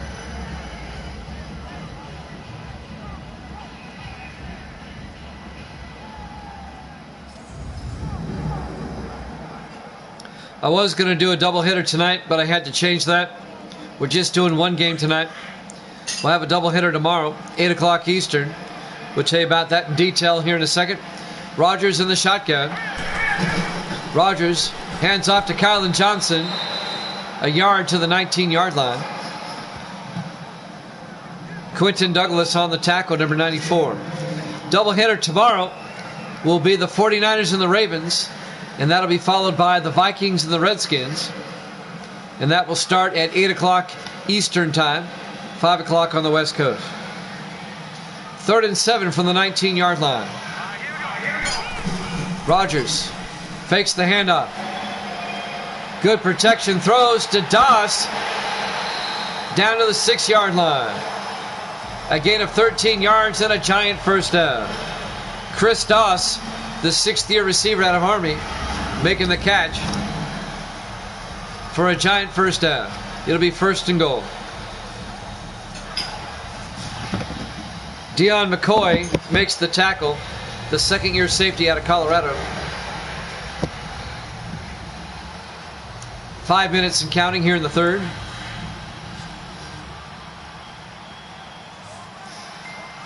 I was going to do a doubleheader tonight, but I had to change that. We're just doing one game tonight. We'll have a doubleheader tomorrow, 8 o'clock Eastern. We'll tell you about that in detail here in a second. Rogers in the shotgun. Rogers hands off to Kylan Johnson. A yard to the 19-yard line. Quentin Douglas on the tackle, number 94. Doubleheader tomorrow, will be the 49ers and the Ravens, and that'll be followed by the Vikings and the Redskins. And that will start at 8 o'clock Eastern Time, 5 o'clock on the West Coast. 3rd and 7 from the 19-yard line. Rodgers fakes the handoff. Good protection, throws to Doss down to the 6-yard line. A gain of 13 yards and a giant first down. Chris Doss, the 6th-year receiver out of Army, making the catch for a giant first down. It'll be 1st and goal. Deion McCoy makes the tackle, the 2nd-year safety out of Colorado. 5 minutes and counting here in the 3rd.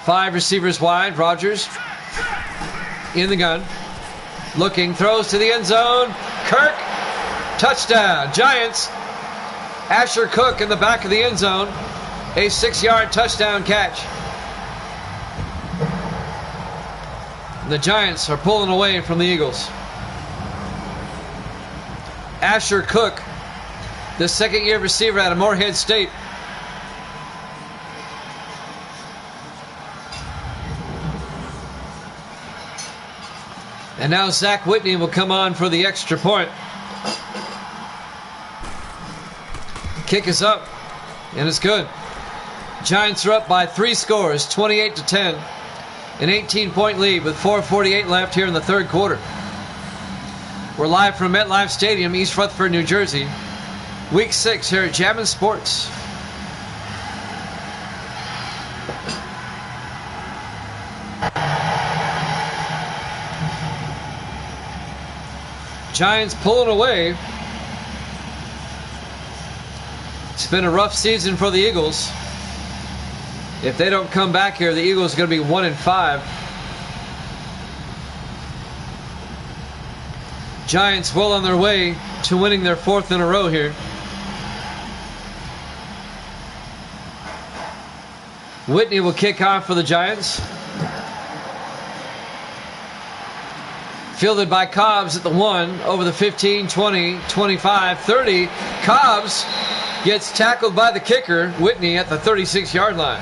5 receivers wide. Rodgers in the gun. Looking, throws to the end zone. Kirk, touchdown. Giants. Asher Cook in the back of the end zone. A 6-yard touchdown catch. The Giants are pulling away from the Eagles. Asher Cook, the 2nd-year receiver out of Morehead State. And now Zach Whitney will come on for the extra point. Kick is up, and it's good. Giants are up by 3 scores, 28-10. An 18-point lead with 4:48 left here in the 3rd quarter. We're live from MetLife Stadium, East Rutherford, New Jersey. Week 6 here at Jammin' Sports. Giants pulling away. It's been a rough season for the Eagles. If they don't come back here, the Eagles are going to be 1-5. Giants well on their way to winning their 4th in a row here. Whitney will kick off for the Giants. Fielded by Cobbs at the 1, over the 15, 20, 25, 30. Cobbs gets tackled by the kicker, Whitney, at the 36-yard line.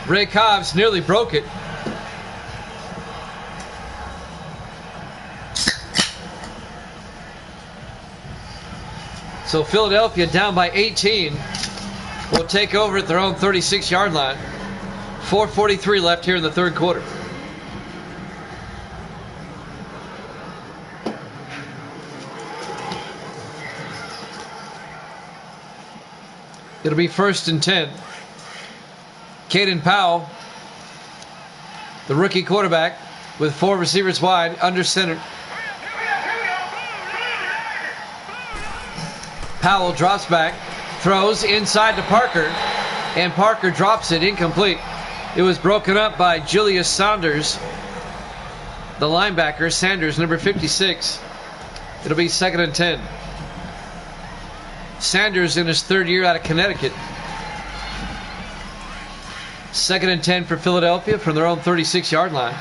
Ray Cobbs nearly broke it. So Philadelphia down by 18 will take over at their own 36-yard line. 4:43 left here in the 3rd quarter. It'll be 1st and 10. Caden Powell, the rookie quarterback, with 4 receivers wide, under center. Powell drops back, throws inside to Parker, and Parker drops it incomplete. It was broken up by Julius Saunders, the linebacker. Sanders, number 56. It'll be 2nd and 10. Sanders in his 3rd year out of Connecticut. 2nd and 10 for Philadelphia from their own 36-yard line.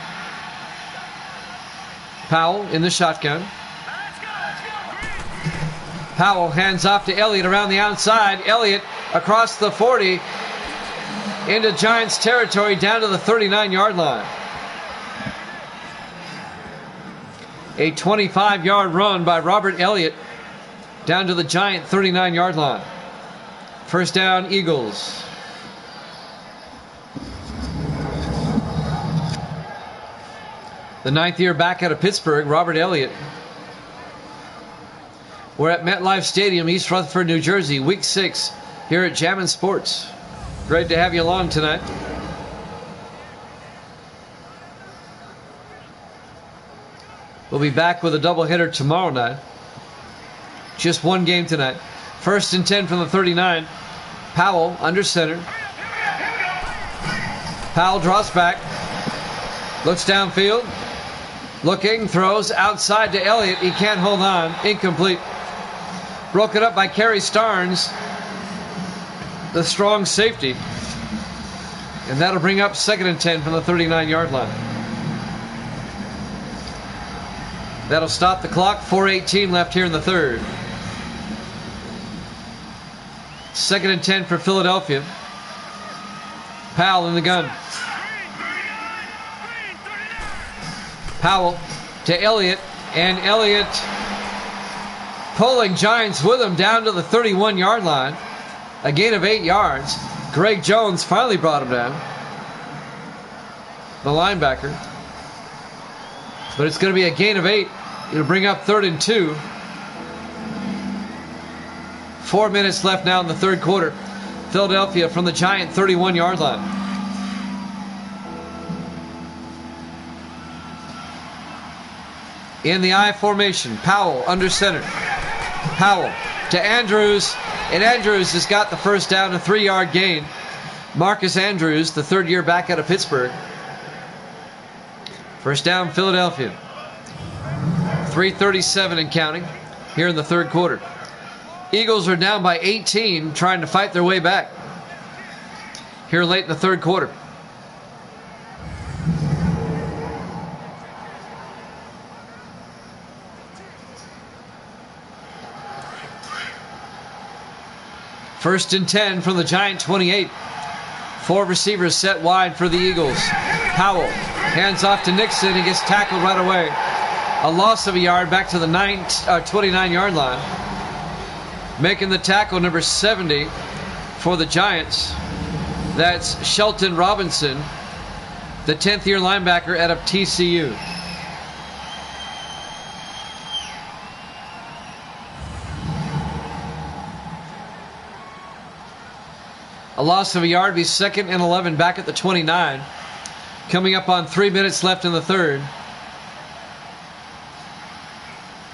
Powell in the shotgun. Powell hands off to Elliott around the outside. Elliott across the 40 into Giants territory down to the 39-yard line. A 25-yard run by Robert Elliott down to the Giant 39-yard line. 1st down, Eagles. The 9th year back out of Pittsburgh, Robert Elliott. We're at MetLife Stadium, East Rutherford, New Jersey, Week 6 here at Jammin' Sports. Great to have you along tonight. We'll be back with a doubleheader tomorrow night. Just one game tonight. 1st and 10 from the 39. Powell under center. Powell drops back. Looks downfield. Looking, throws outside to Elliott. He can't hold on. Incomplete. Broken up by Kerry Starnes, the strong safety. And that'll bring up 2nd and 10 from the 39-yard line. That'll stop the clock. 4:18 left here in the third. 2nd and 10 for Philadelphia. Powell in the gun. Powell to Elliott, and Elliott pulling Giants with him down to the 31-yard line. A gain of 8 yards. Greg Jones finally brought him down, the linebacker. But it's going to be a gain of 8. It'll bring up 3rd and 2. 4 minutes left now in the third quarter. Philadelphia from the Giant 31-yard line. In the I formation, Powell under center. Powell to Andrews, and Andrews has got the first down, a 3-yard gain. Marcus Andrews, the third-year back out of Pittsburgh. First down, Philadelphia. 3:37 and counting here in the third quarter. Eagles are down by 18, trying to fight their way back here late in the third quarter. First and 10 from the Giant 28. 4 receivers set wide for the Eagles. Powell hands off to Nixon. He gets tackled right away. A loss of a yard back to the 29-yard line. Making the tackle, number 70 for the Giants. That's Shelton Robinson, the 10th-year linebacker out of TCU. A loss of a yard, be 2nd and 11 back at the 29. Coming up on 3 minutes left in the third.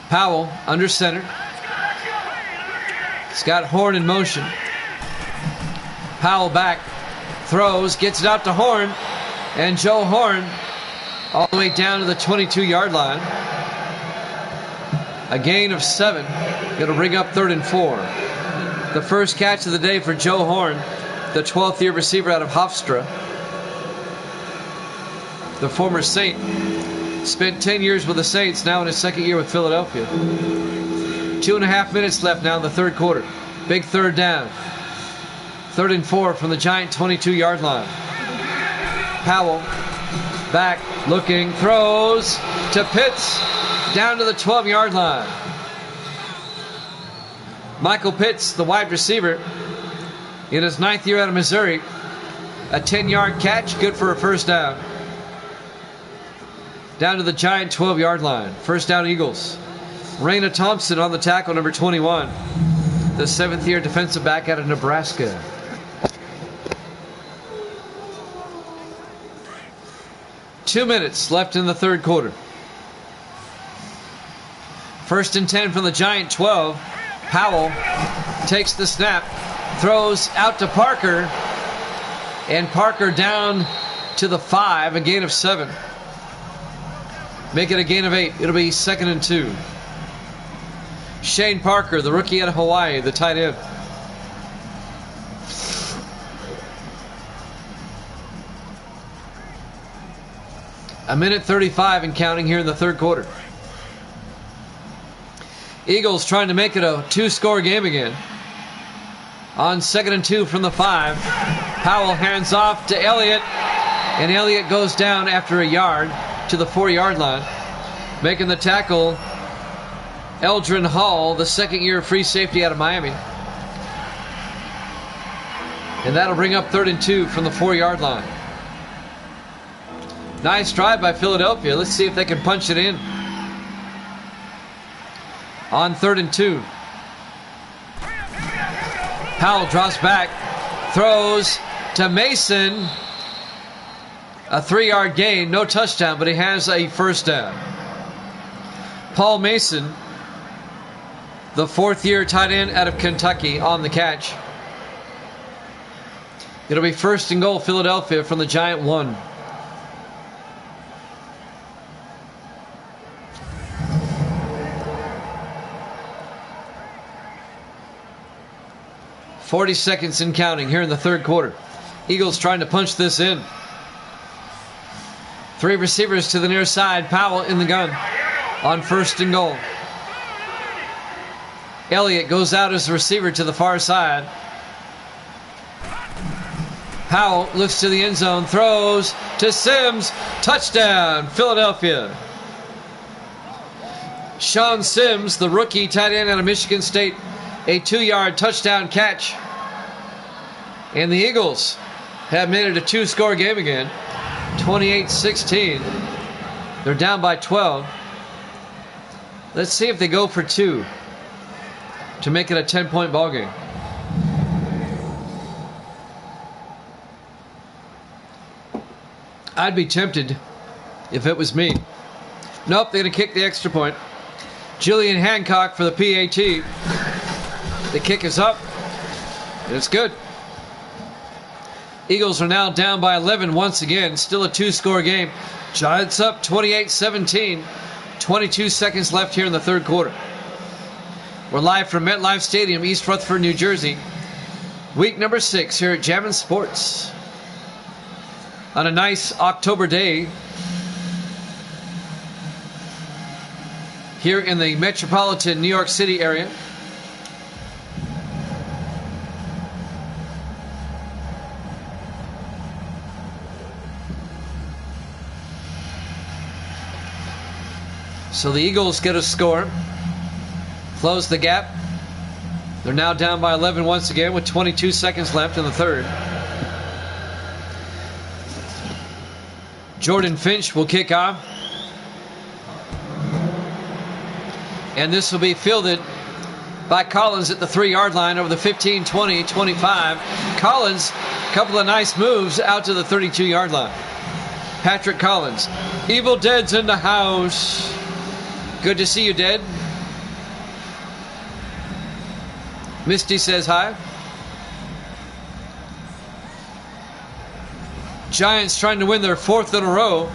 Powell under center. Scott Horn in motion. Powell back. Throws. Gets it out to Horn. And Joe Horn all the way down to the 22-yard line. A gain of 7. It'll bring up 3rd and 4. The first catch of the day for Joe Horn, the 12th-year receiver out of Hofstra. The former Saint. Spent 10 years with the Saints, now in his second year with Philadelphia. 2.5 minutes left now in the third quarter. Big third down. 3rd and 4 from the Giant 22-yard line. Powell back, looking, throws to Pitts down to the 12-yard line. Michael Pitts, the wide receiver, in his 9th year out of Missouri. A 10-yard catch, good for a first down. Down to the Giant 12-yard line. First down, Eagles. Raina Thompson on the tackle, number 21. The 7th-year defensive back out of Nebraska. Two minutes left in the third quarter. First and 10 from the Giant 12. Powell takes the snap, throws out to Parker, and Parker down to the 5, a gain of 7. Make it a gain of 8. It'll be 2nd and 2. Shane Parker, the rookie out of Hawaii, the tight end. A minute 35 and counting here in the third quarter. Eagles trying to make it a 2-score game again. On 2nd and 2 from the 5. Powell hands off to Elliott, and Elliott goes down after a yard to the 4-yard line. Making the tackle, Eldrin Hall, the 2nd-year free safety out of Miami. And that'll bring up 3rd and 2 from the 4-yard line. Nice drive by Philadelphia. Let's see if they can punch it in. On 3rd and 2. Powell drops back, throws to Mason. A 3-yard gain, no touchdown, but he has a first down. Paul Mason, the 4th-year tight end out of Kentucky, on the catch. It'll be 1st and goal, Philadelphia, from the Giant 1. .40 seconds and counting here in the third quarter. Eagles trying to punch this in. 3 receivers to the near side. Powell in the gun. on 1st and goal. Elliott goes out as a receiver to the far side. Powell looks to the end zone, throws to Sims. Touchdown, Philadelphia. Sean Sims, the rookie tight end out of Michigan State, a 2-yard touchdown catch. And the Eagles have made it a 2-score game again, 28-16. They're down by 12. Let's see if they go for 2 to make it a 10-point ball game. I'd be tempted if it was me. Nope, they're going to kick the extra point. Julian Hancock for the PAT. The kick is up, and it's good. Eagles are now down by 11 once again. Still a 2-score game. Giants up 28-17. 22 seconds left here in the third quarter. We're live from MetLife Stadium, East Rutherford, New Jersey. Week number 6 here at Jammin' Sports. On a nice October day here in the metropolitan New York City area. So the Eagles get a score, close the gap. They're now down by 11 once again with 22 seconds left in the third. Jordan Finch will kick off. And this will be fielded by Collins at the 3-yard line over the 15, 20, 25. Collins, a couple of nice moves out to the 32-yard line. Patrick Collins. Evil Dead's in the house. Good to see you, Dead. Misty says hi. Giants trying to win their 4th in a row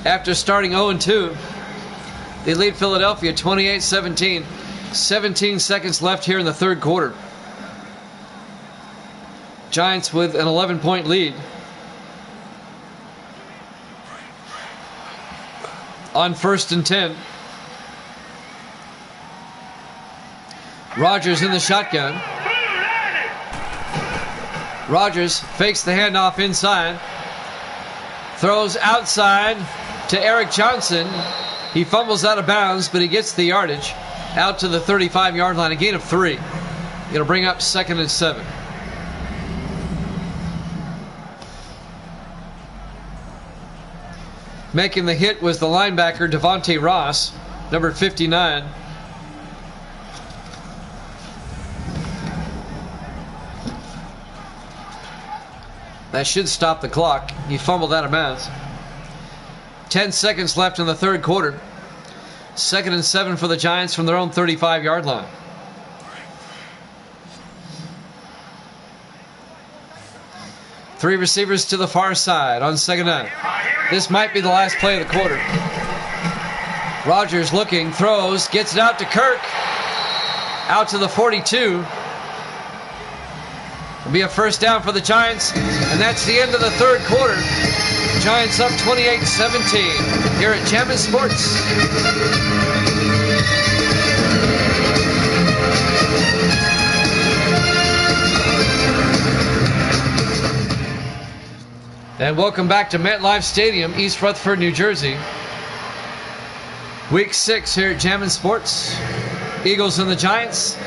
after starting 0-2. They lead Philadelphia 28-17. 17 seconds left here in the third quarter. Giants with an 11-point lead. On 1st and 10. Rodgers in the shotgun. Rodgers fakes the handoff inside. Throws outside to Eric Johnson. He fumbles out of bounds, but he gets the yardage out to the 35-yard line. A gain of 3. It'll bring up 2nd and 7. Making the hit was the linebacker Devontae Ross, number 59. That should stop the clock. He fumbled out of bounds. 10 seconds left in the third quarter. 2nd and 7 for the Giants from their own 35-yard line. Three receivers to the far side on 2nd down. This might be the last play of the quarter. Rodgers looking, throws, gets it out to Kirk. Out to the 42. It'll be a 1st down for the Giants, and that's the end of the third quarter. Giants up 28-17 here at Jammin' Sports. And welcome back to MetLife Stadium, East Rutherford, New Jersey. Week 6 here at Jammin' Sports. Eagles and the Giants.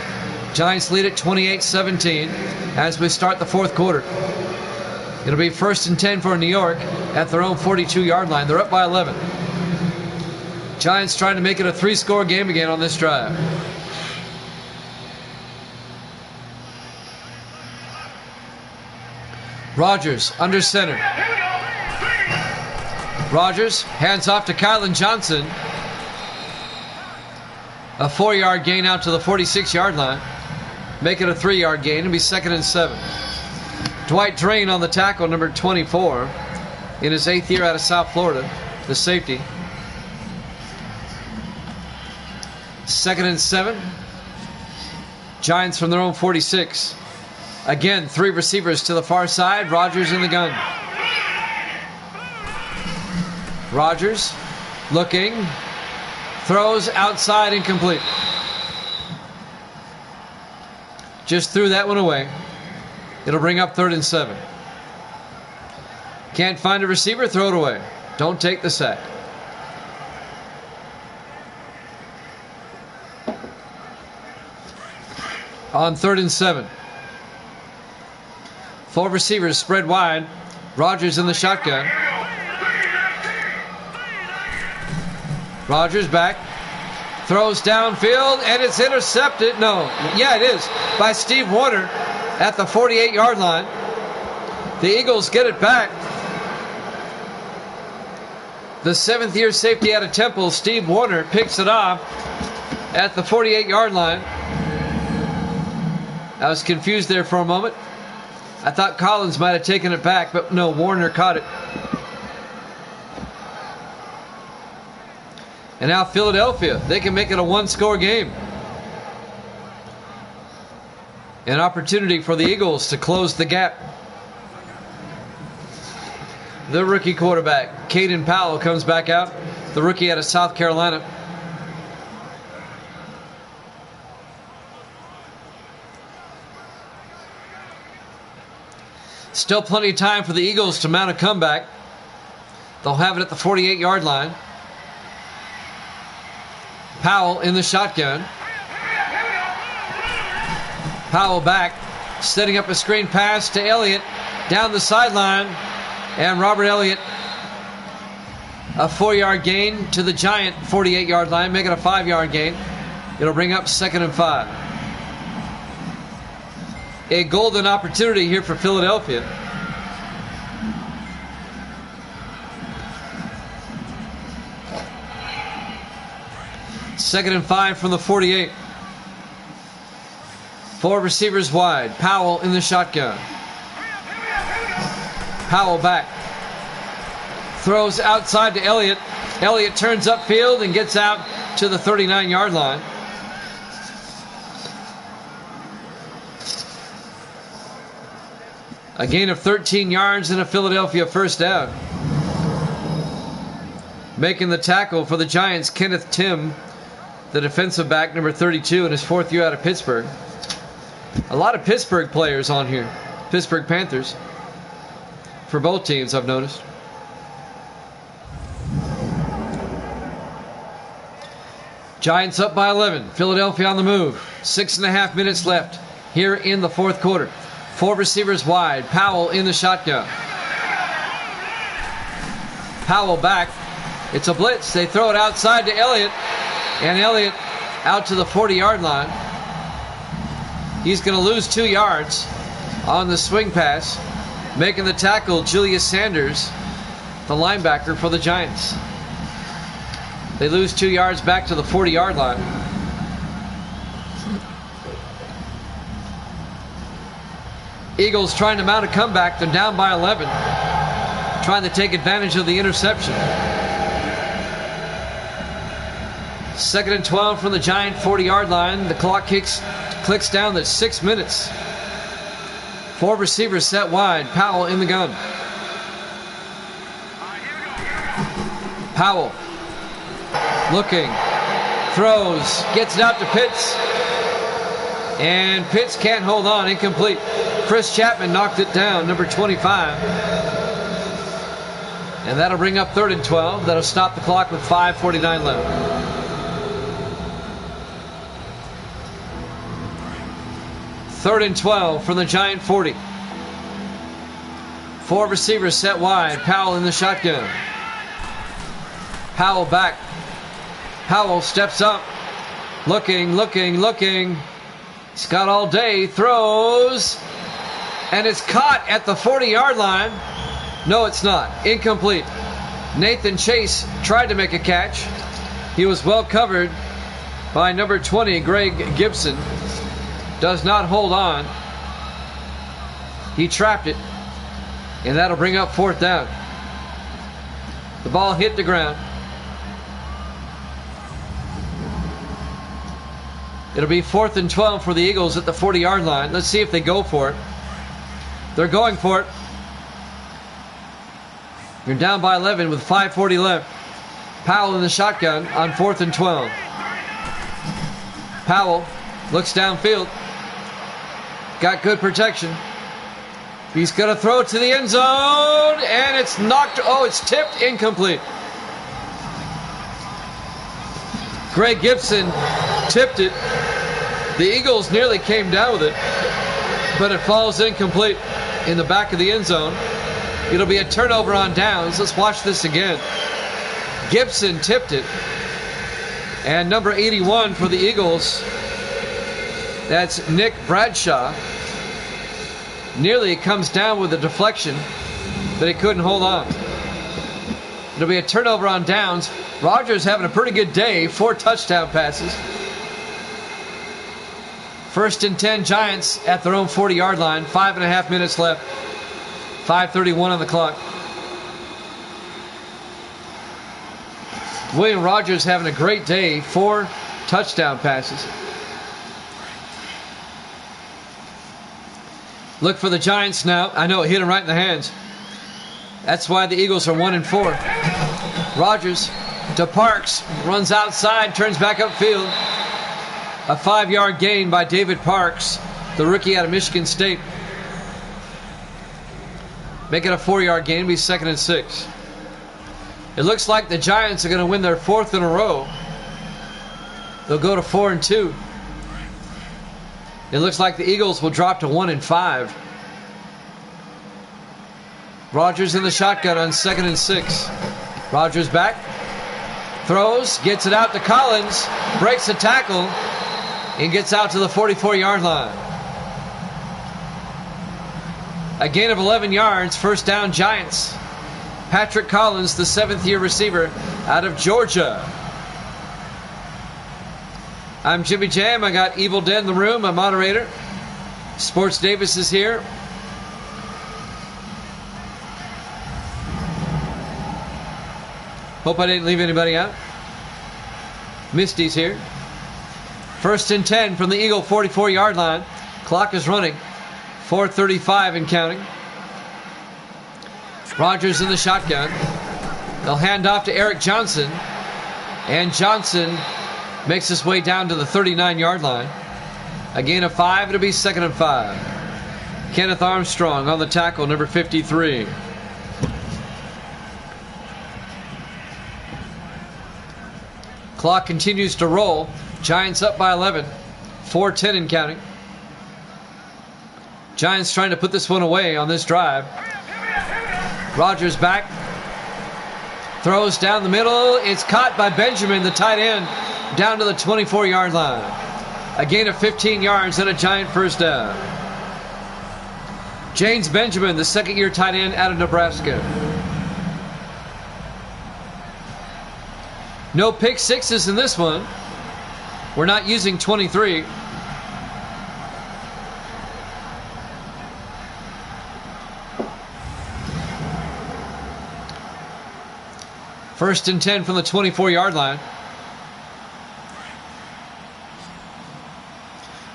Giants lead it 28-17 as we start the fourth quarter. It'll be 1st and 10 for New York at their own 42-yard line. They're up by 11. Giants trying to make it a 3-score game again on this drive. Rodgers under center. Rodgers hands off to Kylan Johnson. A 4-yard gain out to the 46-yard line. Make it a 3-yard gain. It'll be 2nd and 7. Dwight Drain on the tackle, number 24, in his 8th year out of South Florida, the safety. 2nd and 7. Giants from their own 46. Again, 3 receivers to the far side. Rodgers in the gun. Rodgers looking, Throws outside, incomplete. Just threw that one away. It'll bring up 3rd and 7. Can't find a receiver, throw it away. Don't take the sack. On 3rd and 7. 4 receivers spread wide. Rodgers in the shotgun. Rodgers back. Throws downfield, and it's intercepted. No, yeah, it is. By Steve Warner at the 48-yard line. The Eagles get it back. The 7th-year safety out of Temple, Steve Warner, picks it off at the 48-yard line. I was confused there for a moment. I thought Collins might have taken it back, but no, Warner caught it. And now Philadelphia, they can make it a 1-score game. An opportunity for the Eagles to close the gap. The rookie quarterback, Caden Powell, comes back out. The rookie out of South Carolina. Still plenty of time for the Eagles to mount a comeback. They'll have it at the 48-yard line. Powell in the shotgun. Powell back, setting up a screen pass to Elliott down the sideline. And Robert Elliott, a 4-yard gain to the Giant 48-yard line, making a 5-yard gain. It'll bring up 2nd and 5. A golden opportunity here for Philadelphia. Second and 5 from the 48. 4 receivers wide. Powell in the shotgun. Powell back. Throws outside to Elliott. Elliott turns upfield and gets out to the 39-yard line. A gain of 13 yards and a Philadelphia first down. Making the tackle for the Giants, Kenneth Tim, the defensive back, number 32, in his 4th year out of Pittsburgh. A lot of Pittsburgh players on here. Pittsburgh Panthers. For both teams, I've noticed. Giants up by 11. Philadelphia on the move. 6.5 minutes left here in the 4th quarter. 4 receivers wide. Powell in the shotgun. Powell back. It's a blitz. They throw it outside to Elliott. And Elliott out to the 40-yard line. He's going to lose 2 yards on the swing pass. Making the tackle, Julius Sanders, the linebacker for the Giants. They lose 2 yards back to the 40-yard line. Eagles trying to mount a comeback. They're down by 11. Trying to take advantage of the interception. 2nd and 12 from the Giant 40-yard line. The clock clicks down to 6 minutes. 4 receivers set wide. Powell in the gun. Powell looking, throws, gets it out to Pitts. And Pitts can't hold on. Incomplete. Chris Chapman knocked it down, number 25. And that'll bring up 3rd and 12. That'll stop the clock with 5:49 left. Third and 12 from the Giant 40. 4 receivers set wide. Powell in the shotgun. Powell back. Powell steps up. Looking. He's got all day. Throws. And it's caught at the 40-yard line. No, it's not. Incomplete. Nathan Chase tried to make a catch. He was well covered by number 20, Greg Gibson. Does not hold on. He trapped it. And that'll bring up 4th down. The ball hit the ground. It'll be 4th and 12 for the Eagles at the 40-yard line. Let's see if they go for it. They're going for it. You're down by 11 with 5:40 left. Powell in the shotgun on 4th and 12. Powell looks downfield. Got good protection. He's going to throw it to the end zone, and it's knocked. Oh, it's tipped, incomplete. Greg Gibson tipped it. The Eagles nearly came down with it, but it falls incomplete in the back of the end zone. It'll be a turnover on downs. Let's watch this again. Gibson tipped it. And number 81 for the Eagles, that's Nick Bradshaw. Nearly comes down with a deflection, but he couldn't hold on. It'll be a turnover on downs. Rodgers having a pretty good day. 4 touchdown passes. 1st and 10 Giants at their own 40-yard line. 5.5 minutes left. 5:31 on the clock. William Rodgers having a great day. 4 touchdown passes. Look for the Giants now. I know it hit him right in the hands. That's why the Eagles are 1-4. Rodgers to Parks. Runs outside. Turns back upfield. A 5-yard gain by David Parks, the rookie out of Michigan State. Make it a 4-yard gain. Be 2nd and 6. It looks like the Giants are going to win their 4th in a row. They'll go to 4-2. It looks like the Eagles will drop to 1-5. Rodgers in the shotgun on 2nd and 6. Rodgers back. Throws. Gets it out to Collins. Breaks the tackle. And gets out to the 44-yard line. A gain of 11 yards. 1st down Giants. Patrick Collins, the 7th-year receiver out of Georgia. I'm Jimmy Jam. I got Evil Dead in the room, my moderator. Sports Davis is here. Hope I didn't leave anybody out. Misty's here. 1st and 10 from the Eagle 44-yard line. Clock is running. 4:35 and counting. Rodgers in the shotgun. They'll hand off to Eric Johnson. And Johnson makes his way down to the 39-yard line. A gain of 5. It'll be 2nd and 5. Kenneth Armstrong on the tackle, number 53. Clock continues to roll. Giants up by 11. 4:10 and counting. Giants trying to put this one away on this drive. Rodgers back. Throws down the middle. It's caught by Benjamin, the tight end, down to the 24-yard line. A gain of 15 yards and a Giant 1st down. James Benjamin, the 2nd-year tight end out of Nebraska. No pick sixes in this one. We're not using 23. First and 10 from the 24-yard line.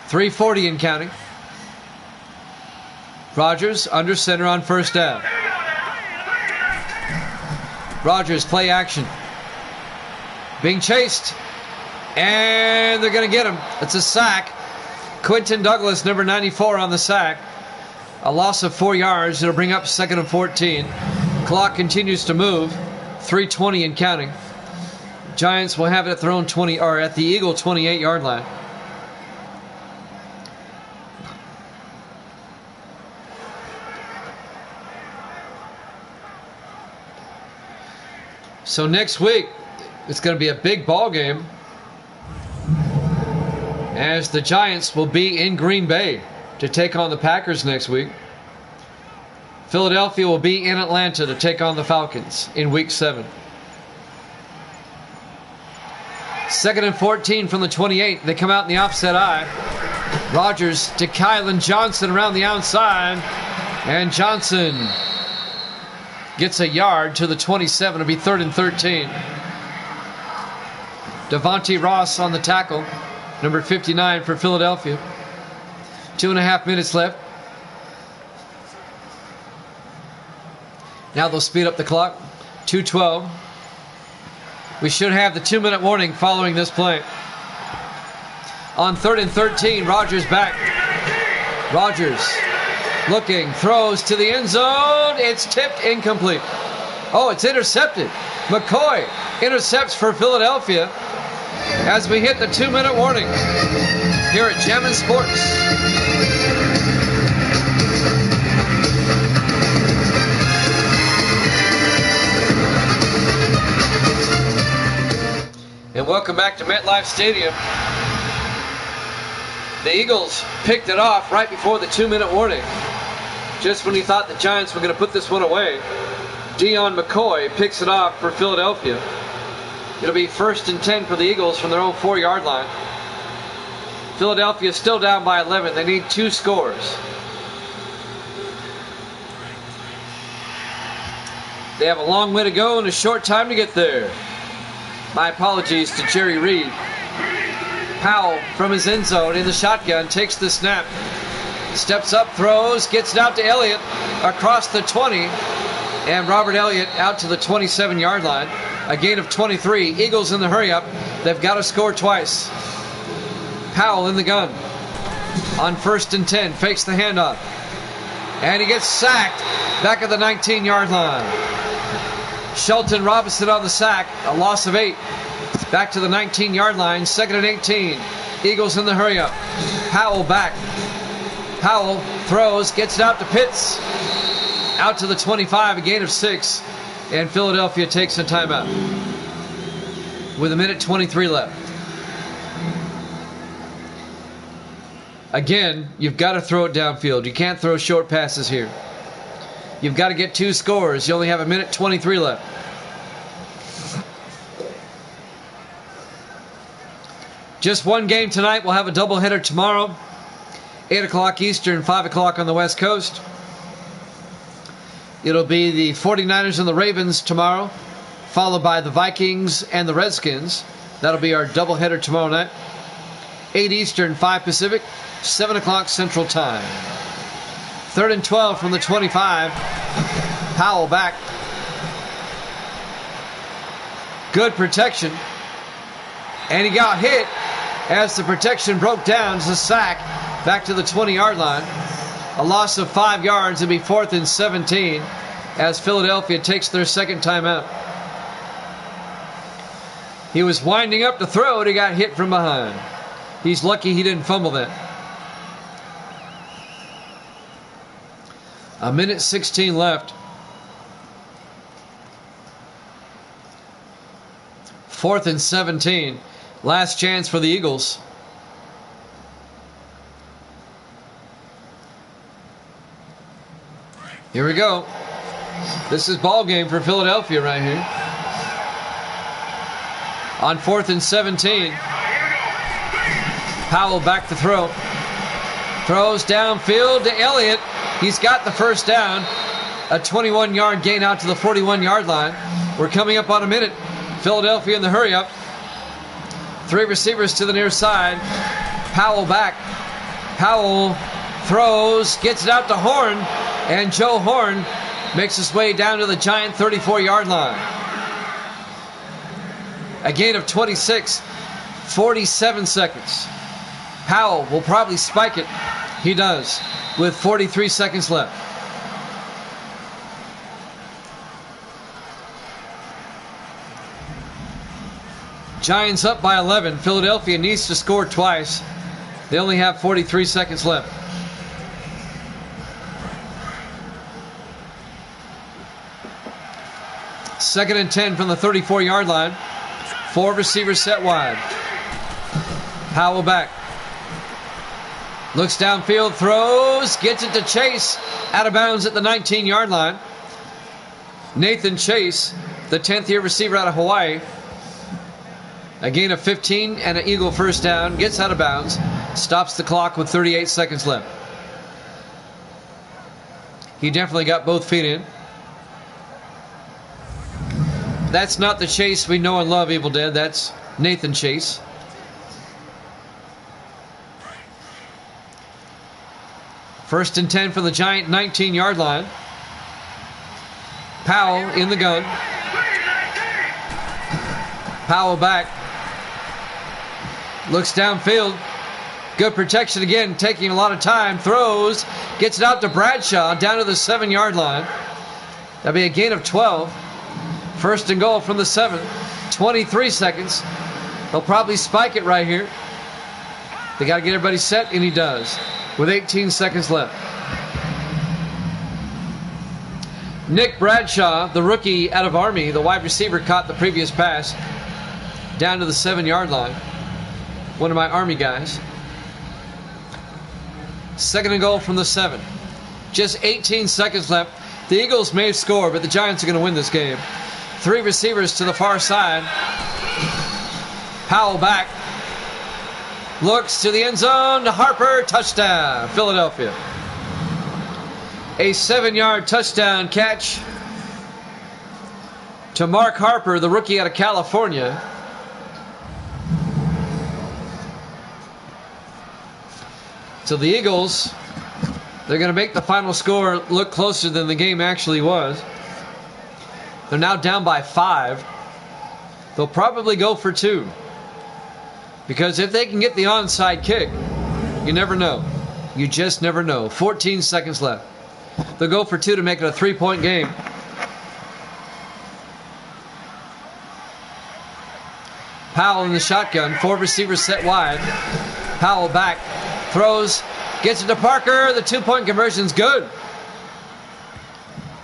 3:40 and counting. Rodgers under center on 1st down. Rodgers play action. Being chased. And they're going to get him. It's a sack. Quentin Douglas, number 94 on the sack. A loss of 4 yards. It'll bring up 2nd and 14. Clock continues to move. 3:20 and counting. Giants will have it at their own 20, or at the Eagle 28-yard line. So next week, it's going to be a big ball game, as the Giants will be in Green Bay to take on the Packers next week. Philadelphia will be in Atlanta to take on the Falcons in Week 7. 2nd and 14 from the 28. They come out in the offset eye. Rodgers to Kylan Johnson around the outside. And Johnson gets a yard to the 27. It'll be 3rd and 13. Devontae Ross on the tackle. Number 59 for Philadelphia. 2.5 minutes left. Now they'll speed up the clock. 2:12. We should have the 2-minute warning following this play. On 3rd and 13, Rogers back. Rogers looking, throws to the end zone. It's tipped, incomplete. Oh, it's intercepted. McCoy intercepts for Philadelphia as we hit the 2-minute warning here at Jammin' Sports. And welcome back to MetLife Stadium. The Eagles picked it off right before the 2-minute warning. Just when you thought the Giants were going to put this one away, Deon McCoy picks it off for Philadelphia. It'll be 1st and 10 for the Eagles from their own 4-yard line. Philadelphia still down by 11. They need 2 scores. They have a long way to go and a short time to get there. My apologies to Jerry Reed. Powell from his end zone in the shotgun takes the snap. Steps up, throws, gets it out to Elliott across the 20. And Robert Elliott out to the 27-yard line. A gain of 23. Eagles in the hurry-up. They've got to score twice. Powell in the gun. On 1st and 10. Fakes the handoff. And he gets sacked back at the 19-yard line. Shelton Robinson on the sack. A loss of 8. Back to the 19-yard line. 2nd and 18. Eagles in the hurry-up. Powell back. Powell throws. Gets it out to Pitts. Out to the 25. A gain of 6. And Philadelphia takes a timeout. With 1:23 left. Again, you've got to throw it downfield. You can't throw short passes here. You've got to get 2 scores. You only have 1:23 left. Just one game tonight. We'll have a doubleheader tomorrow. 8 o'clock Eastern, 5 o'clock on the West Coast. It'll be the 49ers and the Ravens tomorrow, followed by the Vikings and the Redskins. That'll be our doubleheader tomorrow night. 8 Eastern, 5 Pacific, 7 o'clock Central Time. 3rd and 12 from the 25. Powell back. Good protection. And he got hit as the protection broke down. It's a sack back to the 20-yard line. A loss of 5 yards. It'll be 4th and 17 as Philadelphia takes their second timeout. He was winding up to throw it. He got hit from behind. He's lucky he didn't fumble that. 1:16 left. 4th and 17. Last chance for the Eagles. Here we go. This is ball game for Philadelphia right here. On 4th and 17. Powell back to throw. Throws downfield to Elliott. He's got the first down. A 21-yard gain out to the 41-yard line. We're coming up on a minute. Philadelphia in the hurry-up. 3 receivers to the near side. Powell back. Powell throws, gets it out to Horn, and Joe Horn makes his way down to the Giant 34-yard line. A gain of 26, 47 seconds. Powell will probably spike it. He does, with 43 seconds left. Giants up by 11. Philadelphia needs to score twice. They only have 43 seconds left. Second and 10 from the 34-yard line. 4 receivers set wide. Powell back. Looks downfield, throws, gets it to Chase. Out of bounds at the 19-yard line. Nathan Chase, the 10th-year receiver out of Hawaii. A gain of 15 and an Eagle first down. Gets out of bounds. Stops the clock with 38 seconds left. He definitely got both feet in. That's not the Chase we know and love, Evil Dead. That's Nathan Chase. First and 10 from the Giant 19-yard line. Powell in the gun. Powell back. Looks downfield. Good protection again, taking a lot of time. Throws. Gets it out to Bradshaw down to the 7-yard line. That'll be a gain of 12. First and goal from the 7. 23 seconds. He'll probably spike it right here. They got to get everybody set, and he does. With 18 seconds left. Nick Bradshaw, the rookie out of Army, the wide receiver, caught the previous pass down to the 7-yard line. One of my Army guys. Second and goal from the 7. Just 18 seconds left. The Eagles may score, but the Giants are going to win this game. 3 receivers to the far side. Powell back. Looks to the end zone. Harper, touchdown. Philadelphia. A 7-yard touchdown catch to Mark Harper, the rookie out of California. So the Eagles, they're going to make the final score look closer than the game actually was. They're now down by 5. They'll probably go for 2. Because if they can get the onside kick, you never know. You just never know. 14 seconds left. They'll go for 2 to make it a 3-point game. Powell in the shotgun. 4 receivers set wide. Powell back. Throws. Gets it to Parker. The 2-point conversion's good.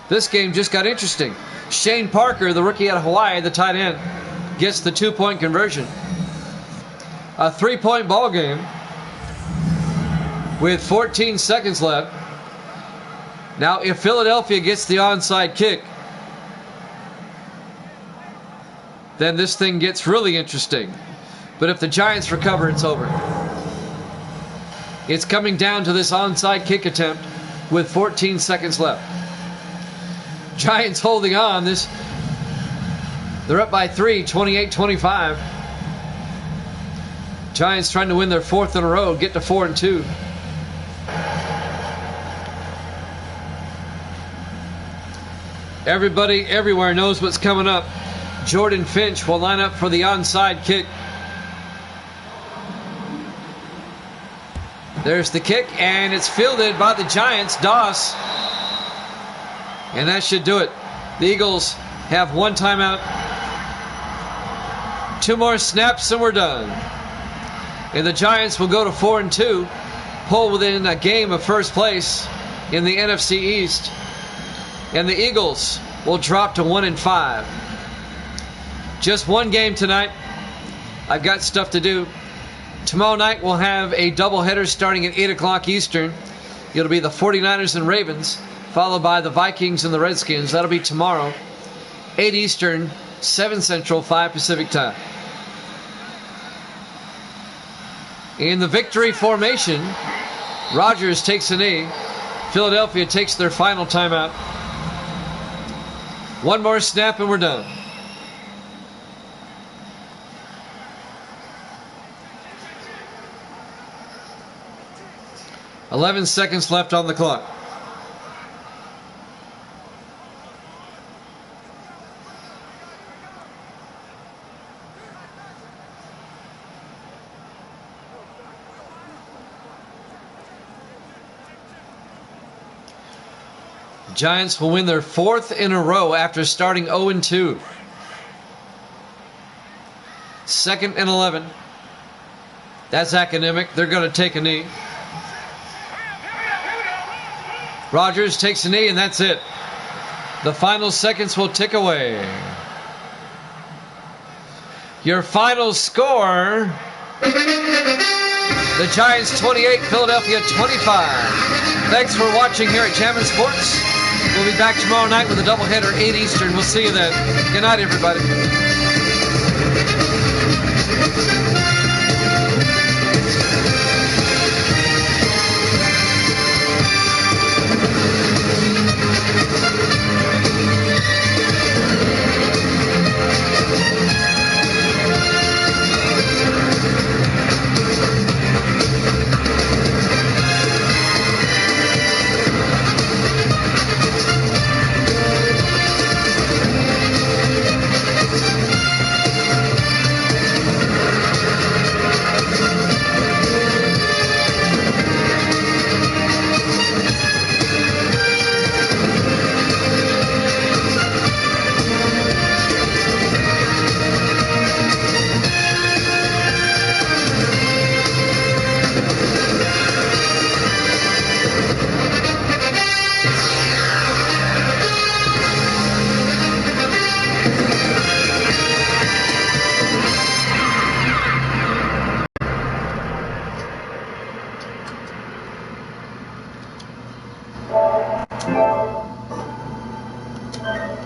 This game just got interesting. Shane Parker, the rookie out of Hawaii, the tight end, gets the 2-point conversion. A 3-point ball game with 14 seconds left. Now, if Philadelphia gets the onside kick, then this thing gets really interesting. But if the Giants recover, it's over. It's coming down to this onside kick attempt with 14 seconds left. Giants holding on. They're up by 3, 28-25. Giants trying to win their 4th in a row, get to 4-2. Everybody everywhere knows what's coming up. Jordan Finch will line up for the onside kick. There's the kick, and it's fielded by the Giants, Doss. And that should do it. The Eagles have 1 timeout. 2 more snaps, and we're done. And the Giants will go to 4-2, pull within a game of first place in the NFC East. And the Eagles will drop to 1-5. Just 1 game tonight. I've got stuff to do. Tomorrow night we'll have a doubleheader starting at 8 o'clock Eastern. It'll be the 49ers and Ravens, followed by the Vikings and the Redskins. That'll be tomorrow, 8 Eastern, 7 Central, 5 Pacific time. In the victory formation, Rodgers takes a knee. Philadelphia takes their final timeout. 1 more snap and we're done. "11 seconds left on the clock. Giants will win their 4th in a row after starting 0-2. 2nd and 11. That's academic. They're going to take a knee. Rodgers takes a knee, and that's it. The final seconds will tick away. Your final score: the Giants 28, Philadelphia 25. Thanks for watching here at Jammin' Sports. We'll be back tomorrow night with a doubleheader, 8 Eastern. We'll see you then. Good night, everybody.